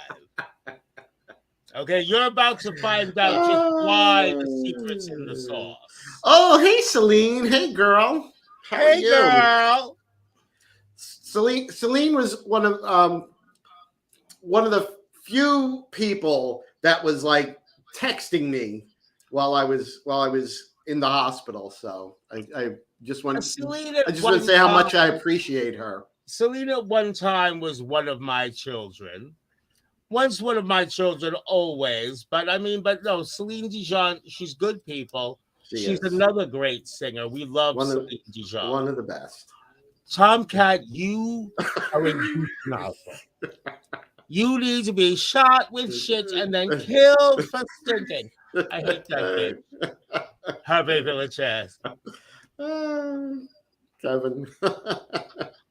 A: Okay, you're about to find out just why the secret's in the sauce.
B: Oh, hey, Celine. Hey, girl. How are you?
A: Girl.
B: Celine was one of the few people that was like texting me while I was in the hospital. So I just want to say how much I appreciate her.
A: Celine at one time was one of my children. Once one of my children, always. But I mean, but no, Celine Dion, she's good people.
B: She
A: She's
B: is
A: another great singer. We love
B: one of
A: Celine Dion.
B: one of the best.
A: Tomcat, you are a goose nozzle. You need to be shot with shit and then killed for stinking. I hate that bitch. Her little chest.
B: Kevin.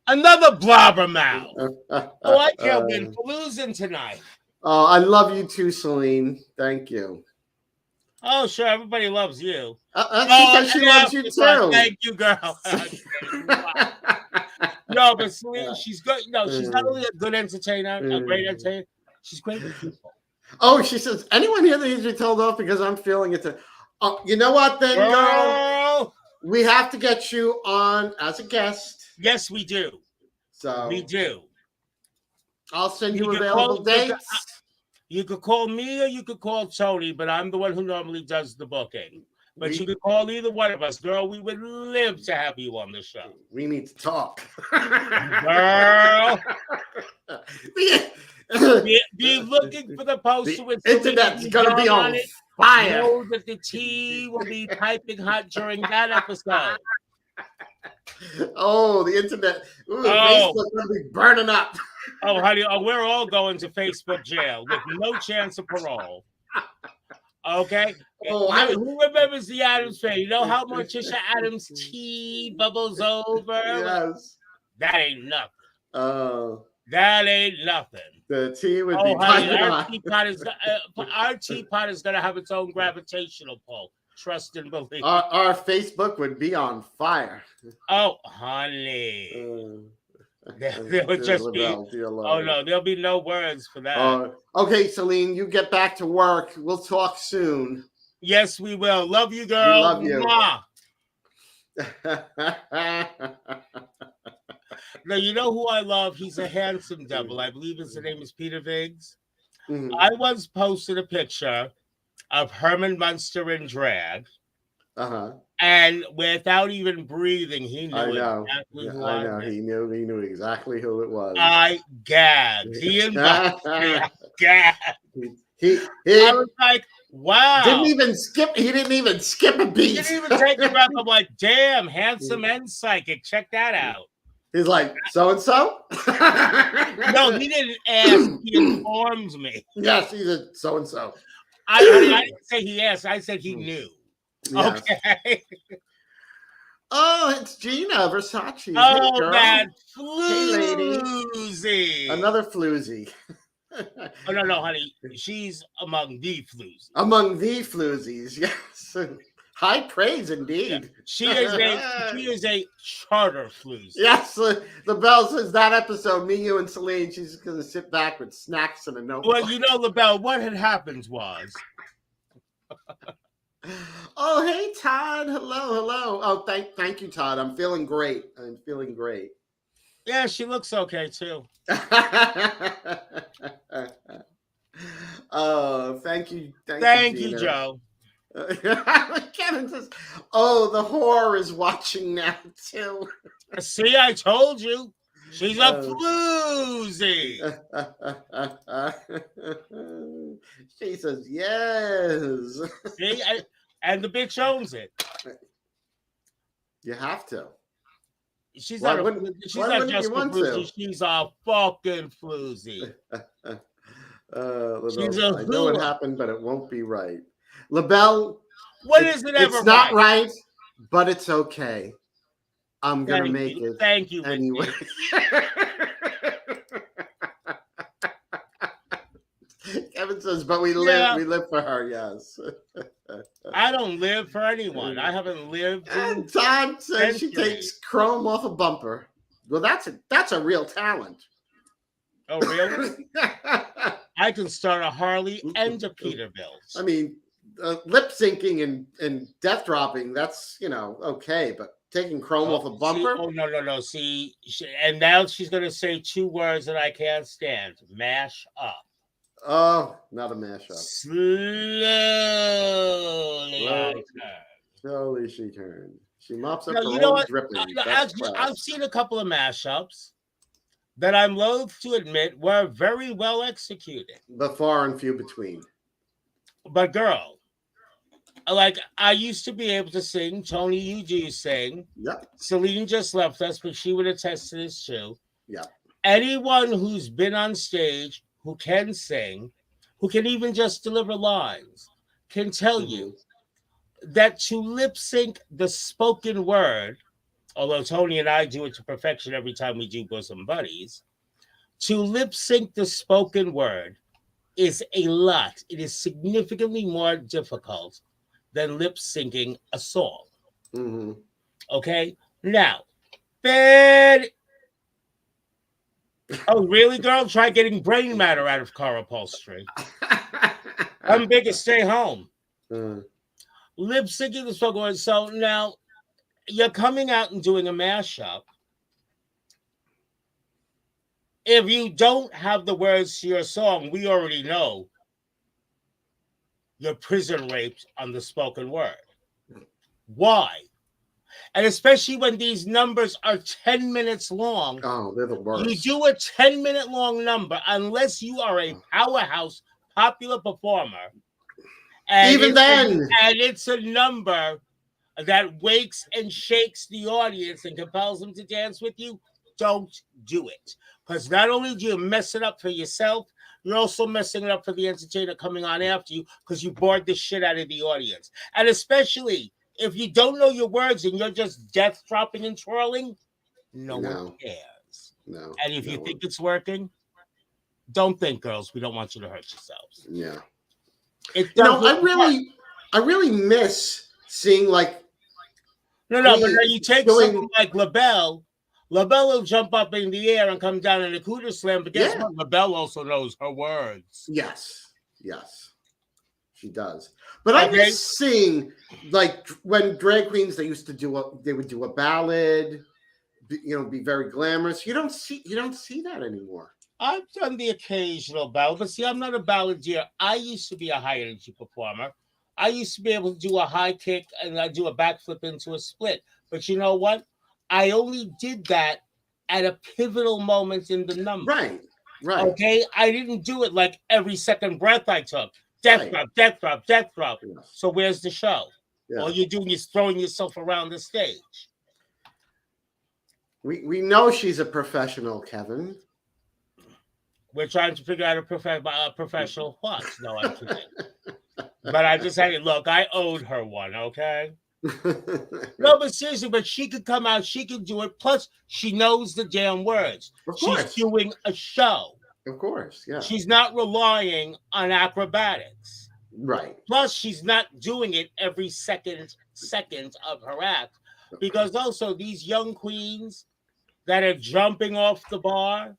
A: Another blabbermouth. Oh, I can't win for losing tonight.
B: Oh, I love you too, Celine. Thank you.
A: Oh, sure, everybody loves you.
B: She loves you too.
A: Thank you, girl. No, but Celine, she's good. No, she's not only a good entertainer, a great entertainer, she's great with people.
B: Oh, she says, anyone here that needs to be told off because I'm feeling it. Oh, you know what then, girl? We have to get you on as a guest.
A: Yes, we do.
B: So
A: we do.
B: I'll send you available dates.
A: You could call me or you could call Toni, but I'm the one who normally does the booking. But you could call either one of us, girl. We would live to have you on the show.
B: We need to talk.
A: Girl. Be looking for the poster with
B: the internet's gonna be on fire.
A: Know that the tea will be piping hot during that episode.
B: Oh, the internet. Ooh, Facebook's gonna be burning up.
A: Oh, honey, we're all going to Facebook jail with no chance of parole. Okay?
B: Oh,
A: who remembers the Addams family? You know how Morticia Addams' tea bubbles over?
B: Yes.
A: That ain't nothing.
B: Oh.
A: That ain't nothing.
B: The tea would be
A: honey, our teapot is going to have its own gravitational pull. Trust and believe.
B: Our Facebook would be on fire.
A: Oh, honey. There would just be. Oh no, there'll be no words for that.
B: Okay, Celine, you get back to work. We'll talk soon.
A: Yes, we will. Love you, girl.
B: We love you.
A: Now you know who I love. He's a handsome devil. I believe his name is Peter Viggs. Mm-hmm. I once posted a picture of Herman Munster in drag. And without even breathing, he knew exactly who I know.
B: He knew exactly who it was.
A: I gagged. He and gagged.
B: I
A: was like, wow.
B: He didn't even skip a beat.
A: He didn't even take a breath. I'm like, damn, handsome and psychic. Check that out.
B: He's like, so-and-so?
A: No, he didn't ask. He informed me.
B: Yes, he's a so-and-so.
A: I didn't say he asked. I said he knew. Yes. Okay.
B: Oh, it's Gina Versace.
A: Oh, hey, that floozy.
B: Hey, another floozy.
A: Oh, no, honey. She's among the floozies.
B: Among the floozies, yes. High praise indeed.
A: Yeah. She is a charter floozy.
B: Yes, the bell says that episode, me, you, and Celine, she's going to sit back with snacks and a notebook.
A: Well, you know, LaBelle, what had happened was...
B: Oh, hey, Todd. Hello. Oh, thank you, Todd. I'm feeling great.
A: Yeah, she looks okay, too.
B: Oh, thank you.
A: Thank you, Joe.
B: Kevin says, oh, the whore is watching now, too.
A: See, I told you. She's a floozy.
B: She says, yes.
A: See, and the bitch owns it.
B: You have to.
A: She's not just a floozy. She's a fucking floozy.
B: I know it happened, but it won't be right. LaBelle,
A: what is it ever
B: It's not right, but it's okay. I'm going to make it.
A: Thank you.
B: Anyway. Kevin says, but we live for her, yes.
A: I don't live for anyone. I haven't lived.
B: And Todd says she takes chrome off a bumper. Well, that's a real talent.
A: Oh, really? I can start a Harley and a Peterbilt.
B: I mean, lip syncing and death dropping, that's, okay, but taking chrome off a bumper?
A: No. See, and now she's going to say two words that I can't stand. Mash up.
B: Oh, not a mashup. Slowly she turned. She mops up her own dripping.
A: I've seen a couple of mashups. that I'm loath to admit were very well executed.
B: But far and few between.
A: But girl, like I used to be able to sing. Toni, you do sing.
B: Yep.
A: Celine just left us, but she would attest to this too.
B: Yep.
A: Anyone who's been on stage who can sing, who can even just deliver lines, can tell you that to lip sync the spoken word, although Toni and I do it to perfection every time we do Bosom Buddies, to lip sync the spoken word is a lot. It is significantly more difficult than lip syncing a song.
B: Mm-hmm.
A: Okay? Now, then. Oh, really, girl? Try getting brain matter out of car upholstery. I'm big and stay home. Lip syncing the spoken word. So now you're coming out and doing a mashup. If you don't have the words to your song, we already know you're prison raped on the spoken word. Why? And especially when these numbers are 10 minutes long.
B: Oh, they're the worst.
A: You do a 10-minute long number unless you are a powerhouse, popular performer. And
B: even then.
A: It's a number that wakes and shakes the audience and compels them to dance with you. Don't do it. Because not only do you mess it up for yourself, you're also messing it up for the entertainer coming on after you because you bored the shit out of the audience. And especially if you don't know your words and you're just death dropping and twirling, no one cares.
B: No.
A: And if you think it's working, don't think, girls. We don't want you to hurt yourselves.
B: Yeah. I really miss seeing like.
A: No, but now you take something like LaBelle. LaBelle will jump up in the air and come down in a cooter slam, but guess what? LaBelle also knows her words.
B: Yes, she does. But I miss seeing like when drag queens they would do a ballad, be very glamorous. You don't see that anymore.
A: I've done the occasional ballad, but see, I'm not a balladeer. I used to be a high energy performer. I used to be able to do a high kick and I do a backflip into a split. But you know what? I only did that at a pivotal moment in the number.
B: Right.
A: Okay? I didn't do it like every second breath I took. Death drop. Yes. So where's the show? Yeah. All you're doing is throwing yourself around the stage.
B: We know she's a professional, Kevin.
A: We're trying to figure out a professional what? No, I'm kidding. But I just had to look. I owed her one, okay? No, but seriously, but she could come out, she could do it. Plus, she knows the damn words. She's doing a show.
B: Of course, yeah.
A: She's not relying on acrobatics.
B: Right.
A: Plus, she's not doing it every second of her act. Because also, these young queens that are jumping off the bar,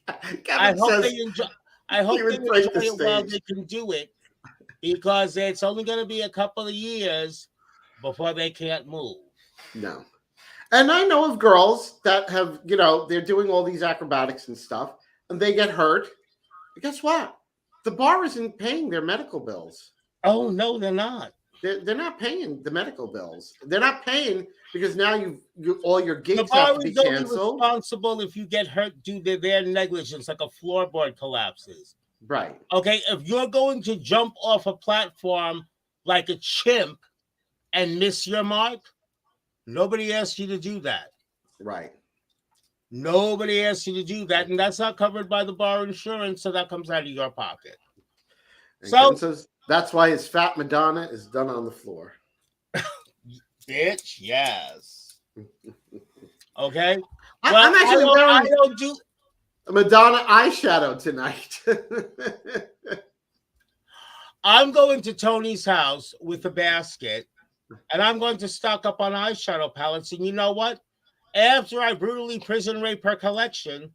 A: I hope they enjoy it while they can do it. Because it's only going to be a couple of years before they can't move.
B: No. And I know of girls that have, they're doing all these acrobatics and stuff, and they get hurt. But guess what? The bar isn't paying their medical bills.
A: Oh, no, they're not.
B: They're not paying the medical bills. They're not paying because now you all your gigs
A: the bar
B: have to be
A: is only
B: canceled.
A: Responsible if you get hurt due to their negligence, like a floorboard collapses.
B: Right.
A: Okay, if you're going to jump off a platform like a chimp and miss your mark, nobody asked you to do that.
B: Right.
A: Nobody asked you to do that, and that's not covered by the bar insurance, so that comes out of your pocket.
B: And so says, that's why his fat Madonna is done on the floor.
A: Bitch, yes. Okay.
B: I'm actually wearing
A: I don't do
B: Madonna eyeshadow tonight.
A: I'm going to Toni's house with a basket, and I'm going to stock up on eyeshadow palettes. And you know what? After I brutally prison rape her collection,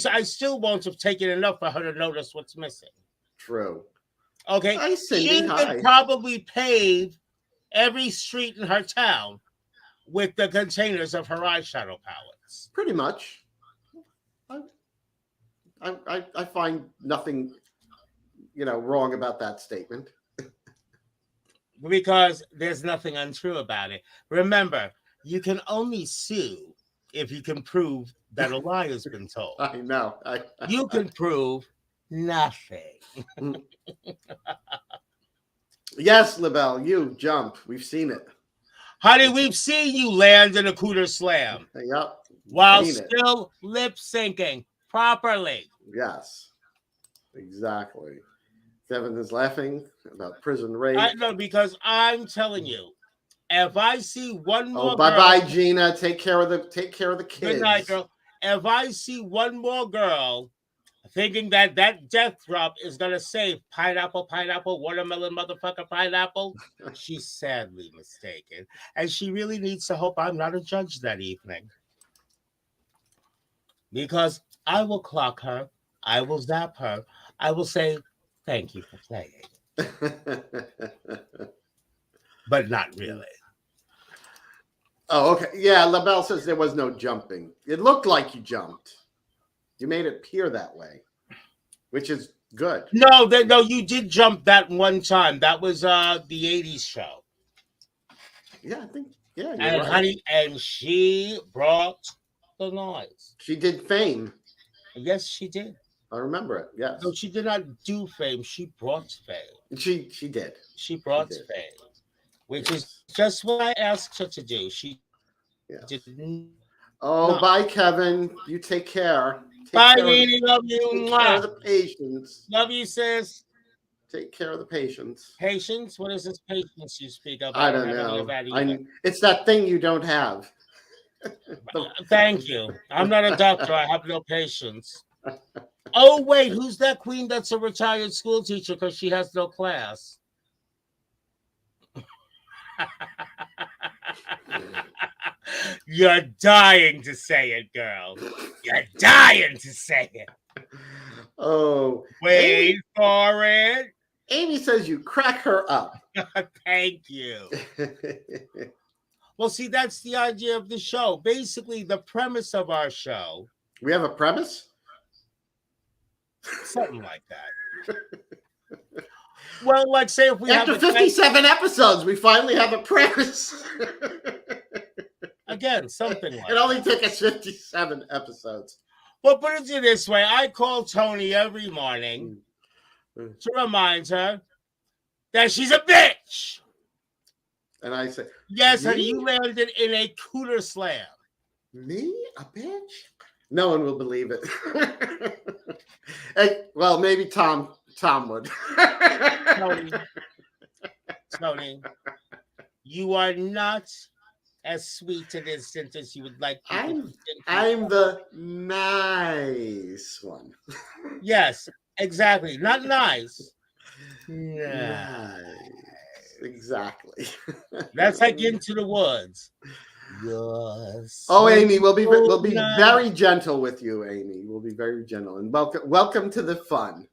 A: I still won't have taken enough for her to notice what's missing.
B: True.
A: Okay.
B: Hi, Cindy.
A: She could probably pave every street in her town with the containers of her eyeshadow palettes.
B: Pretty much. I find nothing, wrong about that statement.
A: Because there's nothing untrue about it. Remember, you can only sue if you can prove that a lie has been told.
B: I know.
A: You can prove nothing.
B: Yes, LaBelle, you jump. We've seen it.
A: Honey, we've seen you land in a cooter slam.
B: Yep.
A: While still lip syncing properly.
B: Yes. Exactly. Devin is laughing about prison rape.
A: I know, because I'm telling you, if I see one more
B: bye, Gina. Take care of the kids.
A: Good night, girl. If I see one more girl thinking that death drop is gonna say pineapple, watermelon, motherfucker, pineapple, she's sadly mistaken, and she really needs to hope I'm not a judge that evening, because I will clock her, I will zap her, I will say thank you for playing, but not really.
B: Oh, okay. Yeah, LaBelle says there was no jumping. It looked like you jumped. You made it appear that way, which is good.
A: No, you did jump that one time. That was the 80s show.
B: Yeah, I think, yeah, you're
A: and
B: right.
A: Honey, and she brought the noise.
B: She did Fame.
A: Yes, she did.
B: I remember it, yes.
A: No, she did not do Fame. She brought Fame.
B: She did.
A: She brought Fame, which is just what I asked her to do. She didn't.
B: Oh, bye, Kevin. You take care.
A: Bye, Nene. Love you.
B: Take care of the patients.
A: Love you, sis.
B: Take care of the patients.
A: Patience? What is this patience you speak of?
B: I don't know. It's that thing you don't have.
A: Thank you. I'm not a doctor. I have no patience. Oh, wait. Who's that queen that's a retired school teacher because she has no class? You're dying to say it, girl. You're dying to say it.
B: Oh.
A: Wait for it.
B: Amy says you crack her up.
A: Thank you. Well, see, that's the idea of the show. Basically, the premise of our show.
B: We have a premise?
A: Something like that. Well, like, say if we
B: after 57 episodes, we finally have a premise.
A: Again, something like
B: it only took us 57 episodes.
A: Well, put it this way. I call Toni every morning to remind her that she's a bitch.
B: And I say,
A: yes, honey, you landed in a cooter slam.
B: Me? A bitch? No one will believe it. Hey, well, maybe Tom would.
A: Toni, you are not as sweet and innocent as you would like.
B: I'm the nice one.
A: Yes, exactly. Not nice.
B: Nice. Exactly.
A: That's like Into the Woods. Yes.
B: Oh, Amy, we'll be very gentle with you, Amy. We'll be very gentle, and welcome to the fun.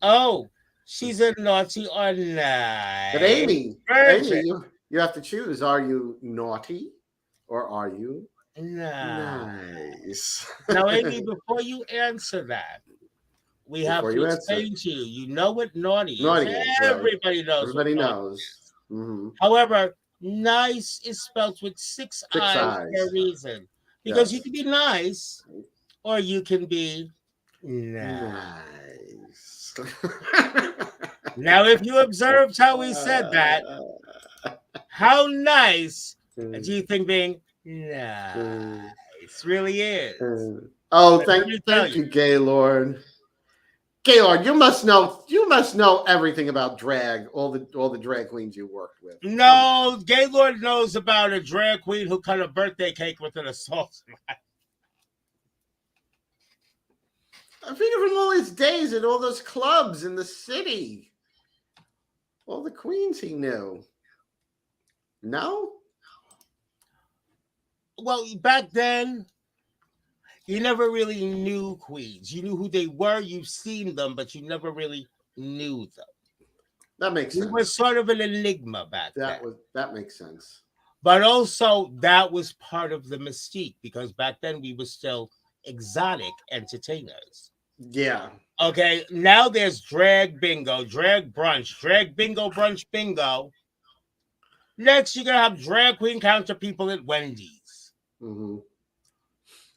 A: Oh, she's a naughty or nice.
B: But Amy, you have to choose. Are you naughty or are you nice?
A: Now, Amy, before you answer that, we have to explain to you. You know what naughty is. Everybody knows.
B: Everybody knows.
A: Mm-hmm. However, nice is spelled with six eyes for a reason. Because you can be nice or you can be nice. Now, if you observed how we said that, how nice do you think being nice really is?
B: Oh, thank you, Gaylord. Gaylord, you must know everything about drag, all the drag queens you worked with.
A: No, Gaylord knows about a drag queen who cut a birthday cake with an assault knife.
B: I figure from all his days at all those clubs in the city. All the queens he knew. No?
A: Well, back then, you never really knew queens. You knew who they were. You've seen them, but you never really knew them.
B: That makes sense.
A: We were sort of an enigma back then.
B: That makes sense.
A: But also, that was part of the mystique, because back then we were still exotic entertainers.
B: Yeah.
A: Okay, now there's drag bingo, drag brunch, drag bingo, brunch bingo. Next, you're going to have drag queen counter people at Wendy's.
B: Mm-hmm.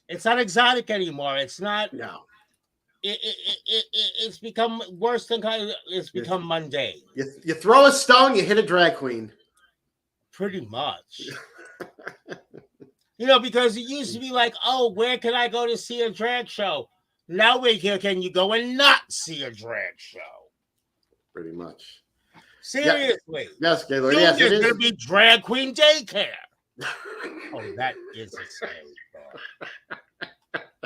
A: It's not exotic anymore. It's not.
B: No.
A: It's become worse than kind of. It's become mundane.
B: You throw a stone, you hit a drag queen.
A: Pretty much. Because it used to be like, oh, where can I go to see a drag show? Now can you go and not see a drag show?
B: Pretty much.
A: Seriously.
B: Yes, Gaylord. Yes,
A: there's going to be drag queen daycare. Oh, that is a scary.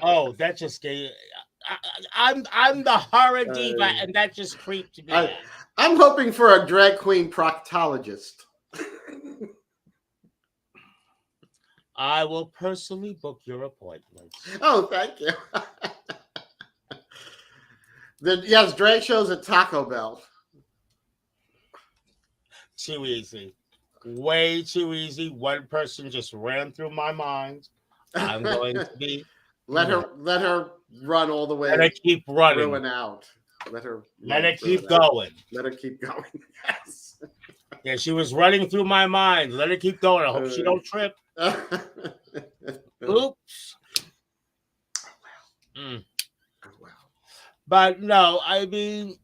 A: Oh, that just gave. I'm the horror diva, and that just creeped me out.
B: I'm hoping for a drag queen proctologist.
A: I will personally book your appointment.
B: Oh, thank you. Yes, drag shows at Taco Bell.
A: Too easy. Way too easy. One person just ran through my mind. I'm going to be.
B: Let her run all the way.
A: Let her keep running.
B: Ruin out. Let her
A: keep going.
B: Let her keep going. Yes.
A: Yeah, she was running through my mind. Let her keep going. I hope she don't trip. Oops.
B: Oh, wow.
A: But no, I mean,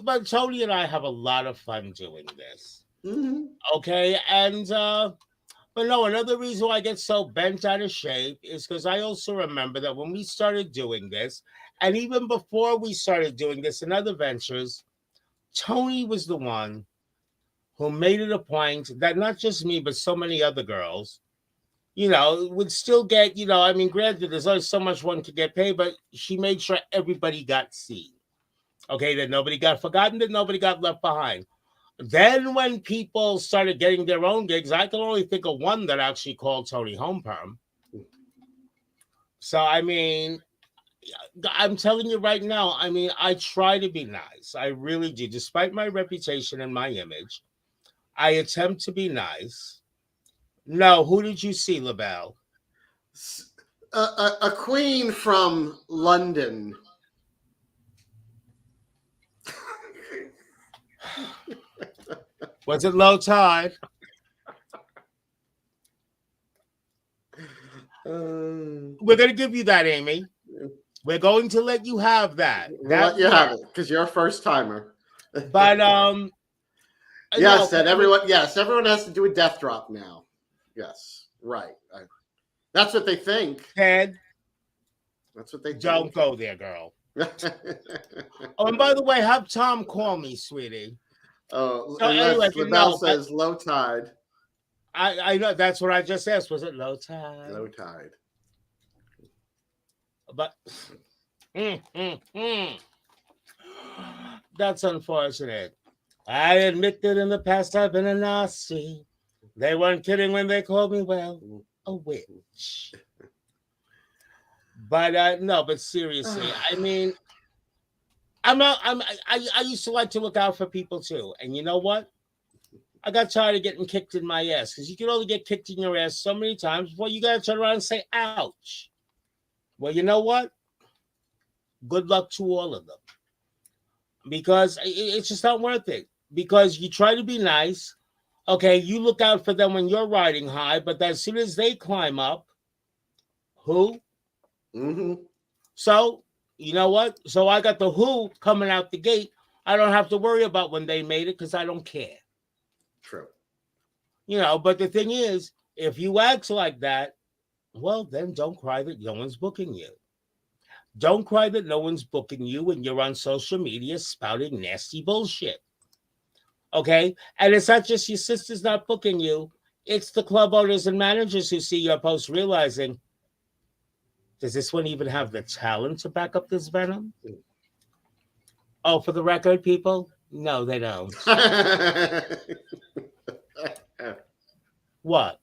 A: but Toni and I have a lot of fun doing this.
B: Mm-hmm.
A: Okay, and but no, another reason why I get so bent out of shape is because I also remember that when we started doing this, and even before we started doing this in other ventures, Toni was the one who made it a point that not just me, but so many other girls, would still get, I mean, granted, there's only so much one could get paid, but she made sure everybody got seen. Okay, that nobody got forgotten, that nobody got left behind. Then when people started getting their own gigs, I can only think of one that actually called Toni Homeperm. So, I mean, I'm telling you right now, I mean, I try to be nice. I really do. Despite my reputation and my image, I attempt to be nice. No, who did you see, LaBelle?
B: A queen from London.
A: Was it Low Tide? We're going to give you that, Amy. We're going to let you have that.
B: We'll let you have it because you're a first timer.
A: But
B: yes, and everyone has to do a death drop now. Yes, right. That's what they think.
A: Ted,
B: that's what they think.
A: Don't go there, girl. Oh, and by the way, have Tom call me, sweetie.
B: Oh, so anyway, LaBelle says low tide.
A: I know that's what I just asked. Was it low tide?
B: Low tide.
A: But that's unfortunate. I admit that in the past I've been a Nazi. They weren't kidding when they called me, well, a witch. But no, but seriously, I mean, I used to like to look out for people too. And you know what? I got tired of getting kicked in my ass because you can only get kicked in your ass so many times before you got to turn around and say, ouch. Well, you know what? Good luck to all of them. Because it's just not worth it. Because you try to be nice. Okay, you look out for them when you're riding high, but as soon as they climb up, who?
B: Mm-hmm.
A: So, you know what? So I got the who coming out the gate. I don't have to worry about when they made it because I don't care.
B: True.
A: But the thing is, if you act like that, well, then don't cry that no one's booking you. Don't cry that no one's booking you when you're on social media spouting nasty bullshit. Okay? And it's not just your sisters not booking you. It's the club owners and managers who see your post realizing, does this one even have the talent to back up this venom? Oh, for the record, people, no, they don't. What?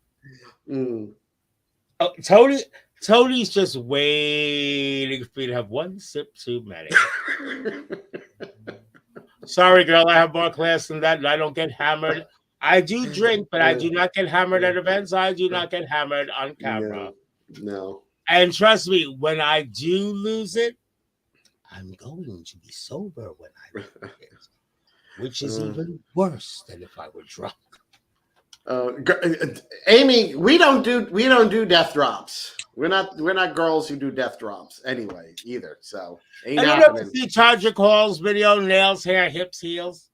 A: Oh, Tony's just waiting for you to have one sip too many. Sorry, girl, I have more class than that, and I don't get hammered. I do drink, but I do not get hammered at events. I do not get hammered on camera.
B: No.
A: And trust me, when I do lose it, I'm going to be sober when I lose it, which is even worse than if I were drunk.
B: Amy, we don't do death drops. We're not girls who do death drops anyway either. So ain't
A: And you never
B: happening.
A: see Charger Hall's video, nails, hair, hips, heels.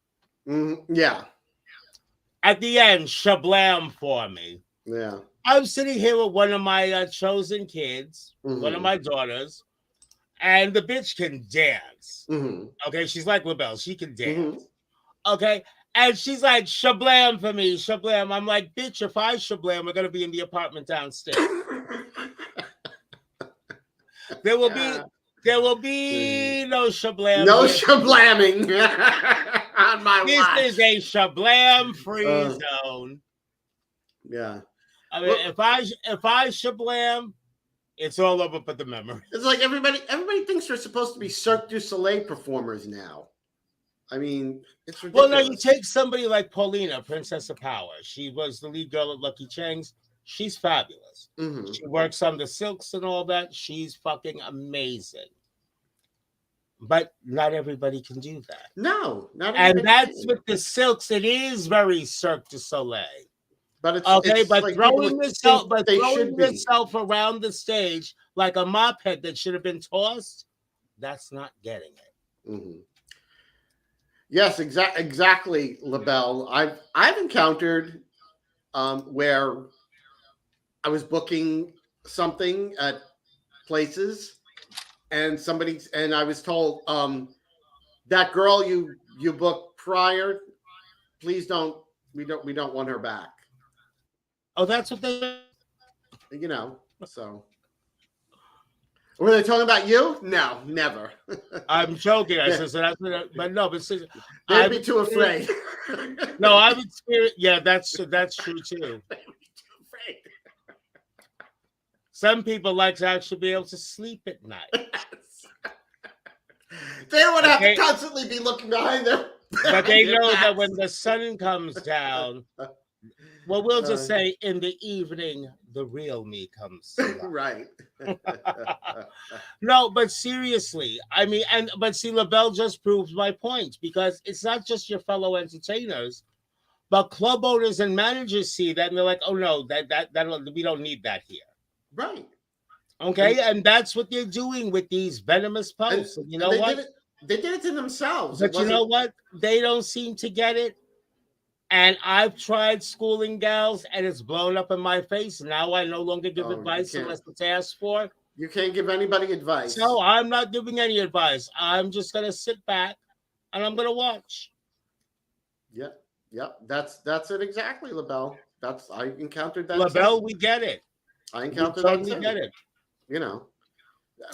B: Yeah.
A: At the end, shablam for me.
B: Yeah.
A: I'm sitting here with one of my chosen kids, one of my daughters, and the bitch can dance. Okay, she's like LaBelle. She can dance. Okay, and she's like, shablam for me, shablam. I'm like, bitch, if I shablam, we're going to be in the apartment downstairs. There will be no shablam.
B: No shablamming on my watch.
A: This is a shablam-free zone.
B: Yeah.
A: I mean, if I shablam, it's all over but the memory.
B: It's like everybody thinks they're supposed to be Cirque du Soleil performers now. I mean, it's ridiculous.
A: Well, no, you take somebody like Paulina, Princess of Power. She was the lead girl at Lucky Cheng's. She's fabulous. She works on the silks and all that. She's fucking amazing. But not everybody can do that.
B: No, not
A: everybody. And that's with the silks. It is very Cirque du Soleil.
B: But it's
A: okay.
B: It's
A: but
B: like
A: throwing yourself around the stage like a mop head that should have been tossed, that's not getting it.
B: Yes, exactly, LaBelle. I've encountered where I was booking something at places, and I was told, that girl you booked prior, please don't we don't want her back.
A: Oh, that's what they,
B: so. Were they talking about you? No, never.
A: I'm joking. I said, so that's but no, but
B: they'd be too afraid.
A: No, I would spirit. Yeah, that's true too. Some people like to actually be able to sleep at night.
B: They don't want to have to constantly be looking behind them.
A: But they know that when the sun comes down, well, we'll just say in the evening, the real me comes.
B: Right.
A: No, but seriously, I mean, but see, LaBelle just proves my point, because it's not just your fellow entertainers, but club owners and managers see that and they're like, oh no, that we don't need that here.
B: Right.
A: Okay, and that's what they're doing with these venomous posts. And you know what?
B: They did it to themselves.
A: But you know what? They don't seem to get it. And I've tried schooling gals, and it's blown up in my face. Now I no longer give advice unless it's asked for.
B: You can't give anybody advice.
A: No, I'm not giving any advice. I'm just going to sit back, and I'm going to watch.
B: Yep. That's it exactly, LaBelle. I encountered that.
A: LaBelle, we get it.
B: I encountered that too.
A: We get it.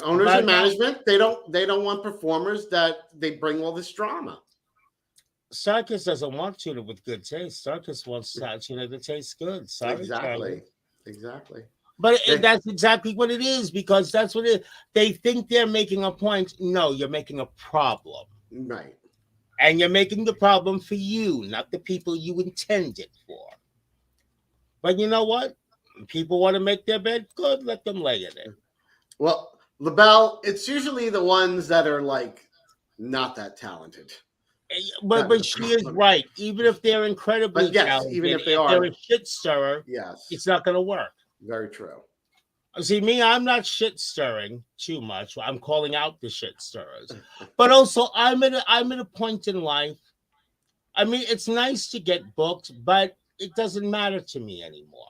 B: Owners and management, they don't want performers that they bring all this drama.
A: Circus doesn't want tuna with good taste. Circus wants tuna that tastes good. Sorry,
B: exactly.
A: But that's exactly what it is, because that's what they think they're making a point. No, you're making a problem.
B: Right.
A: And you're making the problem for you, not the people you intended for. But you know what? People want to make their bed, good, let them lay in it.
B: Well, LaBelle, it's usually the ones that are like not that talented.
A: But she is right. Even if they're incredibly talented,
B: even if
A: they're a shit stirrer, it's not going to work.
B: Very true.
A: See, me, I'm not shit stirring too much. I'm calling out the shit stirrers. But also, I'm at a point in life. I mean, it's nice to get booked, but it doesn't matter to me anymore.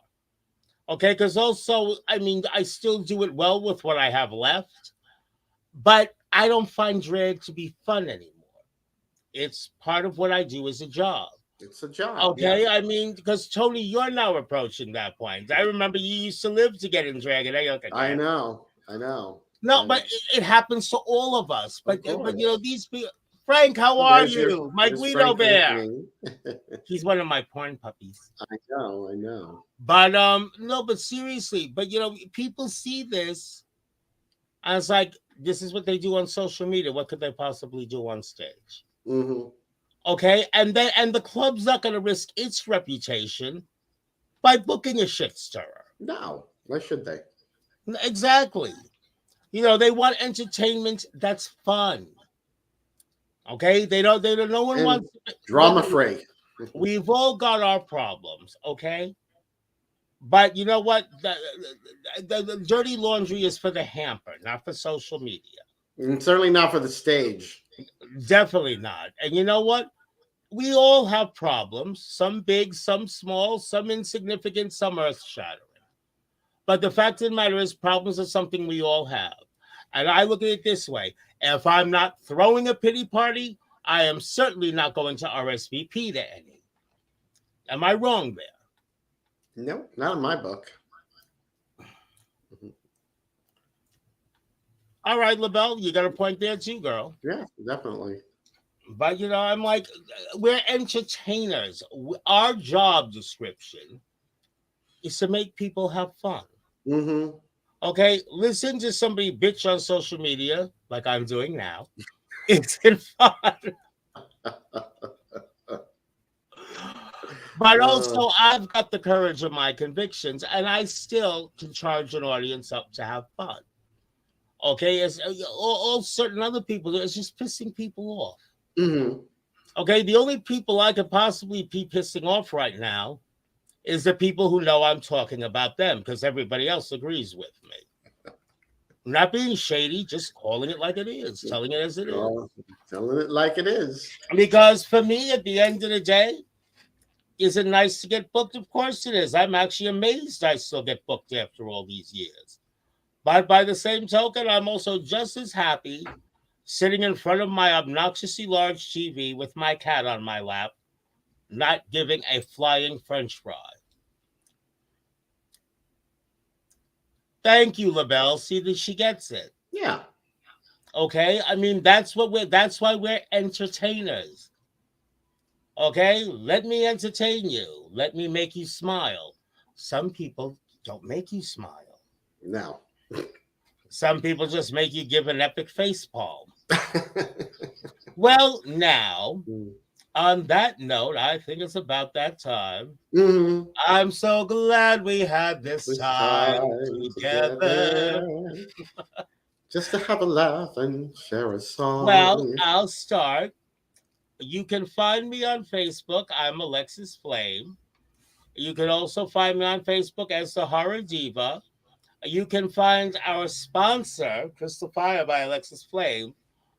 A: Okay, because also, I mean, I still do it well with what I have left, but I don't find drag to be fun anymore. It's part of what I do as a job.
B: It's a job.
A: Okay, yeah. I mean, because Toni, you're now approaching that point. I remember you used to live to get in drag, and
B: I know.
A: No, but it happens to all of us. But these people. Frank, how are you? My Guido Bear. He's one of my porn puppies.
B: I know.
A: But no, but seriously, but people see this, and it's like, this is what they do on social media. What could they possibly do on stage? Okay, and the club's not going to risk its reputation by booking a shit stirrer.
B: No, why should they?
A: Exactly. They want entertainment that's fun. Okay, they don't. No one wants
B: drama free.
A: We've all got our problems, okay, But you know what? The dirty laundry is for the hamper, not for social media.
B: And certainly not for the stage.
A: Definitely not. And you know what? We all have problems, some big, some small, some insignificant, some earth shattering. But the fact of the matter is, problems are something we all have. And I look at it this way: if I'm not throwing a pity party, I am certainly not going to RSVP to any. Am I wrong there?
B: No, not in my book.
A: All right, LaBelle, you got a point there too, girl.
B: Yeah, definitely.
A: But I'm like, we're entertainers. Our job description is to make people have fun.
B: Mm-hmm.
A: Okay, listen to somebody bitch on social media like I'm doing now. Isn't fun. But also, I've got the courage of my convictions, and I still can charge an audience up to have fun. Okay, as all certain other people do, it's just pissing people off.
B: Mm-hmm.
A: Okay, the only people I could possibly be pissing off right now is the people who know I'm talking about them, because everybody else agrees with me. Not being shady, just calling it like it is, telling it as it is.
B: Telling it like it is.
A: Because for me, at the end of the day, is it nice to get booked? Of course it is. I'm actually amazed I still get booked after all these years. But by the same token, I'm also just as happy sitting in front of my obnoxiously large TV with my cat on my lap, not giving a flying French fry. Thank you, LaBelle. See that she gets it.
B: Yeah.
A: Okay? I mean, that's why we're entertainers. Okay? Let me entertain you. Let me make you smile. Some people don't make you smile.
B: No.
A: Some people just make you give an epic face palm. Well, now, on that note, I think it's about that time.
B: Mm-hmm.
A: I'm so glad we had this time together.
B: Just to have a laugh and share a song.
A: Well, I'll start. You can find me on Facebook. I'm Alexis Flame. You can also find me on Facebook as the Horror Diva. You can find our sponsor, Crystal Fire by Alexis Flame,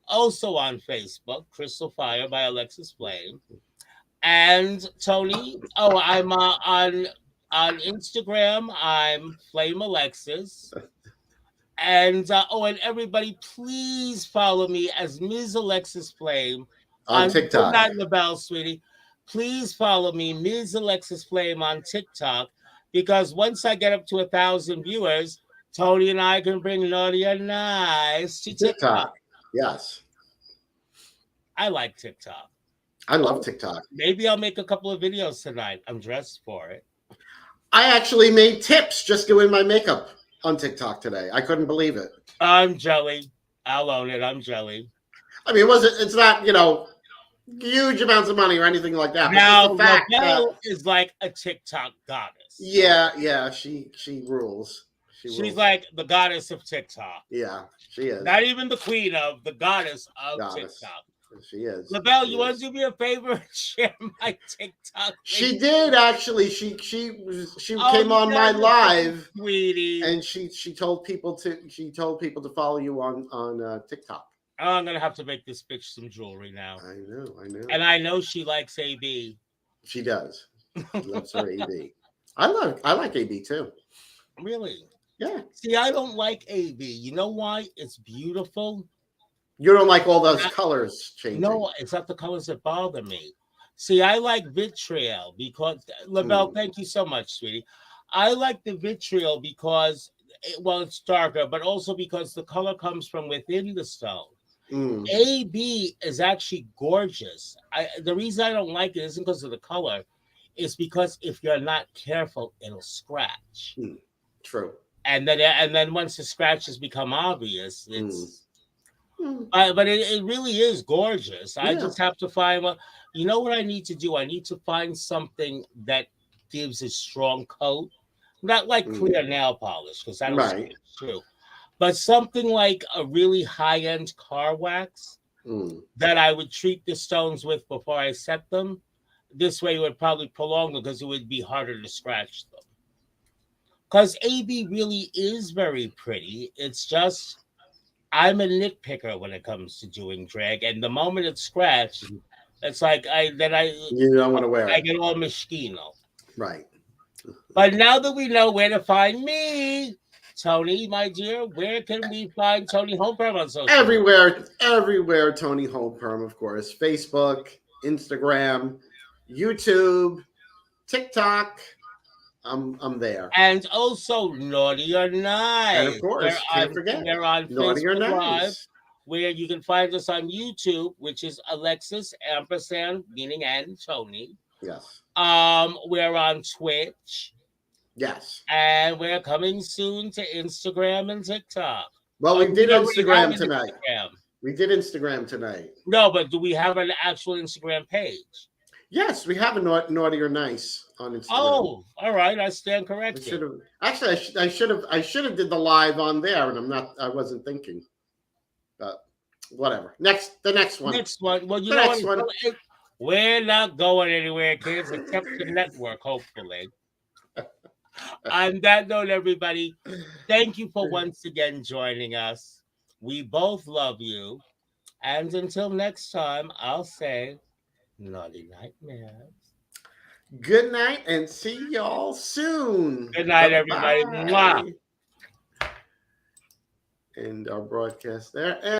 A: also on Facebook, Crystal Fire by Alexis Flame. And Toni, I'm on Instagram. I'm Flame Alexis. And and everybody, please follow me as Ms. Alexis Flame
B: on TikTok.
A: Good night, LaBelle, sweetie. Please follow me, Ms. Alexis Flame, on TikTok, because once I get up to 1,000 viewers, Toni and I can bring Naughty and Nice to TikTok.
B: Yes.
A: I like TikTok.
B: I love TikTok.
A: Maybe I'll make a couple of videos tonight. I'm dressed for it.
B: I actually made tips just doing my makeup on TikTok today. I couldn't believe it.
A: I'm jelly. I'll own it. I'm jelly.
B: I mean, it's not, huge amounts of money or anything like that.
A: Now, LaBelle is like a TikTok goddess.
B: Yeah, she rules.
A: She's like the goddess of TikTok.
B: Yeah, she is.
A: Not even the queen of, the goddess of TikTok.
B: She is.
A: LaBelle, you want to do me a favor and share my TikTok?
B: She did actually. She came on my live,
A: sweetie,
B: and she told people to follow you on TikTok.
A: Oh, I'm gonna have to make this bitch some jewelry now.
B: I know.
A: And I know she likes AB.
B: She does. She loves her AB. I like AB too.
A: Really?
B: Yeah.
A: See, I don't like AB. You know why? It's beautiful.
B: You don't like all those colors changing.
A: No, it's not the colors that bother me. See, I like vitriol because LaBelle, thank you so much, sweetie. I like the vitriol because it's darker, but also because the color comes from within the stone. AB is actually gorgeous. The reason I don't like it isn't because of the color. It's because if you're not careful, it'll scratch.
B: True.
A: And then once the scratches become obvious, it's but it really is gorgeous. Yeah. I just have to find you know what I need to do? I need to find something that gives a strong coat. Not like clear nail polish, because that's true. But something like a really high-end car wax that I would treat the stones with before I set them. This way it would probably prolong them because it would be harder to scratch them. Because AB really is very pretty. It's just I'm a nitpicker when it comes to doing drag, and the moment it's scratched, it's like
B: You don't want to wear
A: I
B: it.
A: get all mosquito.
B: Right.
A: But now that we know where to find me, Toni, my dear, where can we find Toni Homeperm on social media?
B: Everywhere. Toni Homeperm, of course. Facebook, Instagram, YouTube, TikTok. I'm there.
A: And also Naughty or
B: And of
A: Nice.
B: course, can't forget
A: We're on
B: Naughty or
A: Facebook Live,
B: Nice.
A: where you can find us on YouTube, which is Alexis ampersand meaning and Toni.
B: Yes.
A: We're on Twitch,
B: Yes.
A: and we're coming soon to Instagram and TikTok.
B: Well, we did
A: We already have
B: Instagram
A: an
B: tonight.
A: Instagram.
B: We did Instagram tonight.
A: No, but do we have an actual Instagram page?
B: Yes, we have a Naughty or Nice on Instagram.
A: Oh, all right. I stand
B: I
A: corrected.
B: should have actually. I should have did the live on there, and I wasn't thinking. But whatever. The next one.
A: Next one. Well, you
B: The
A: know
B: next
A: what?
B: one.
A: We're not going anywhere, kids, except the network, hopefully. On that note, everybody, thank you for once again joining us. We both love you. And until next time, I'll say naughty nightmares.
B: Good night and see y'all soon.
A: Good night,
B: Bye-bye.
A: everybody. Mwah.
B: End our broadcast there.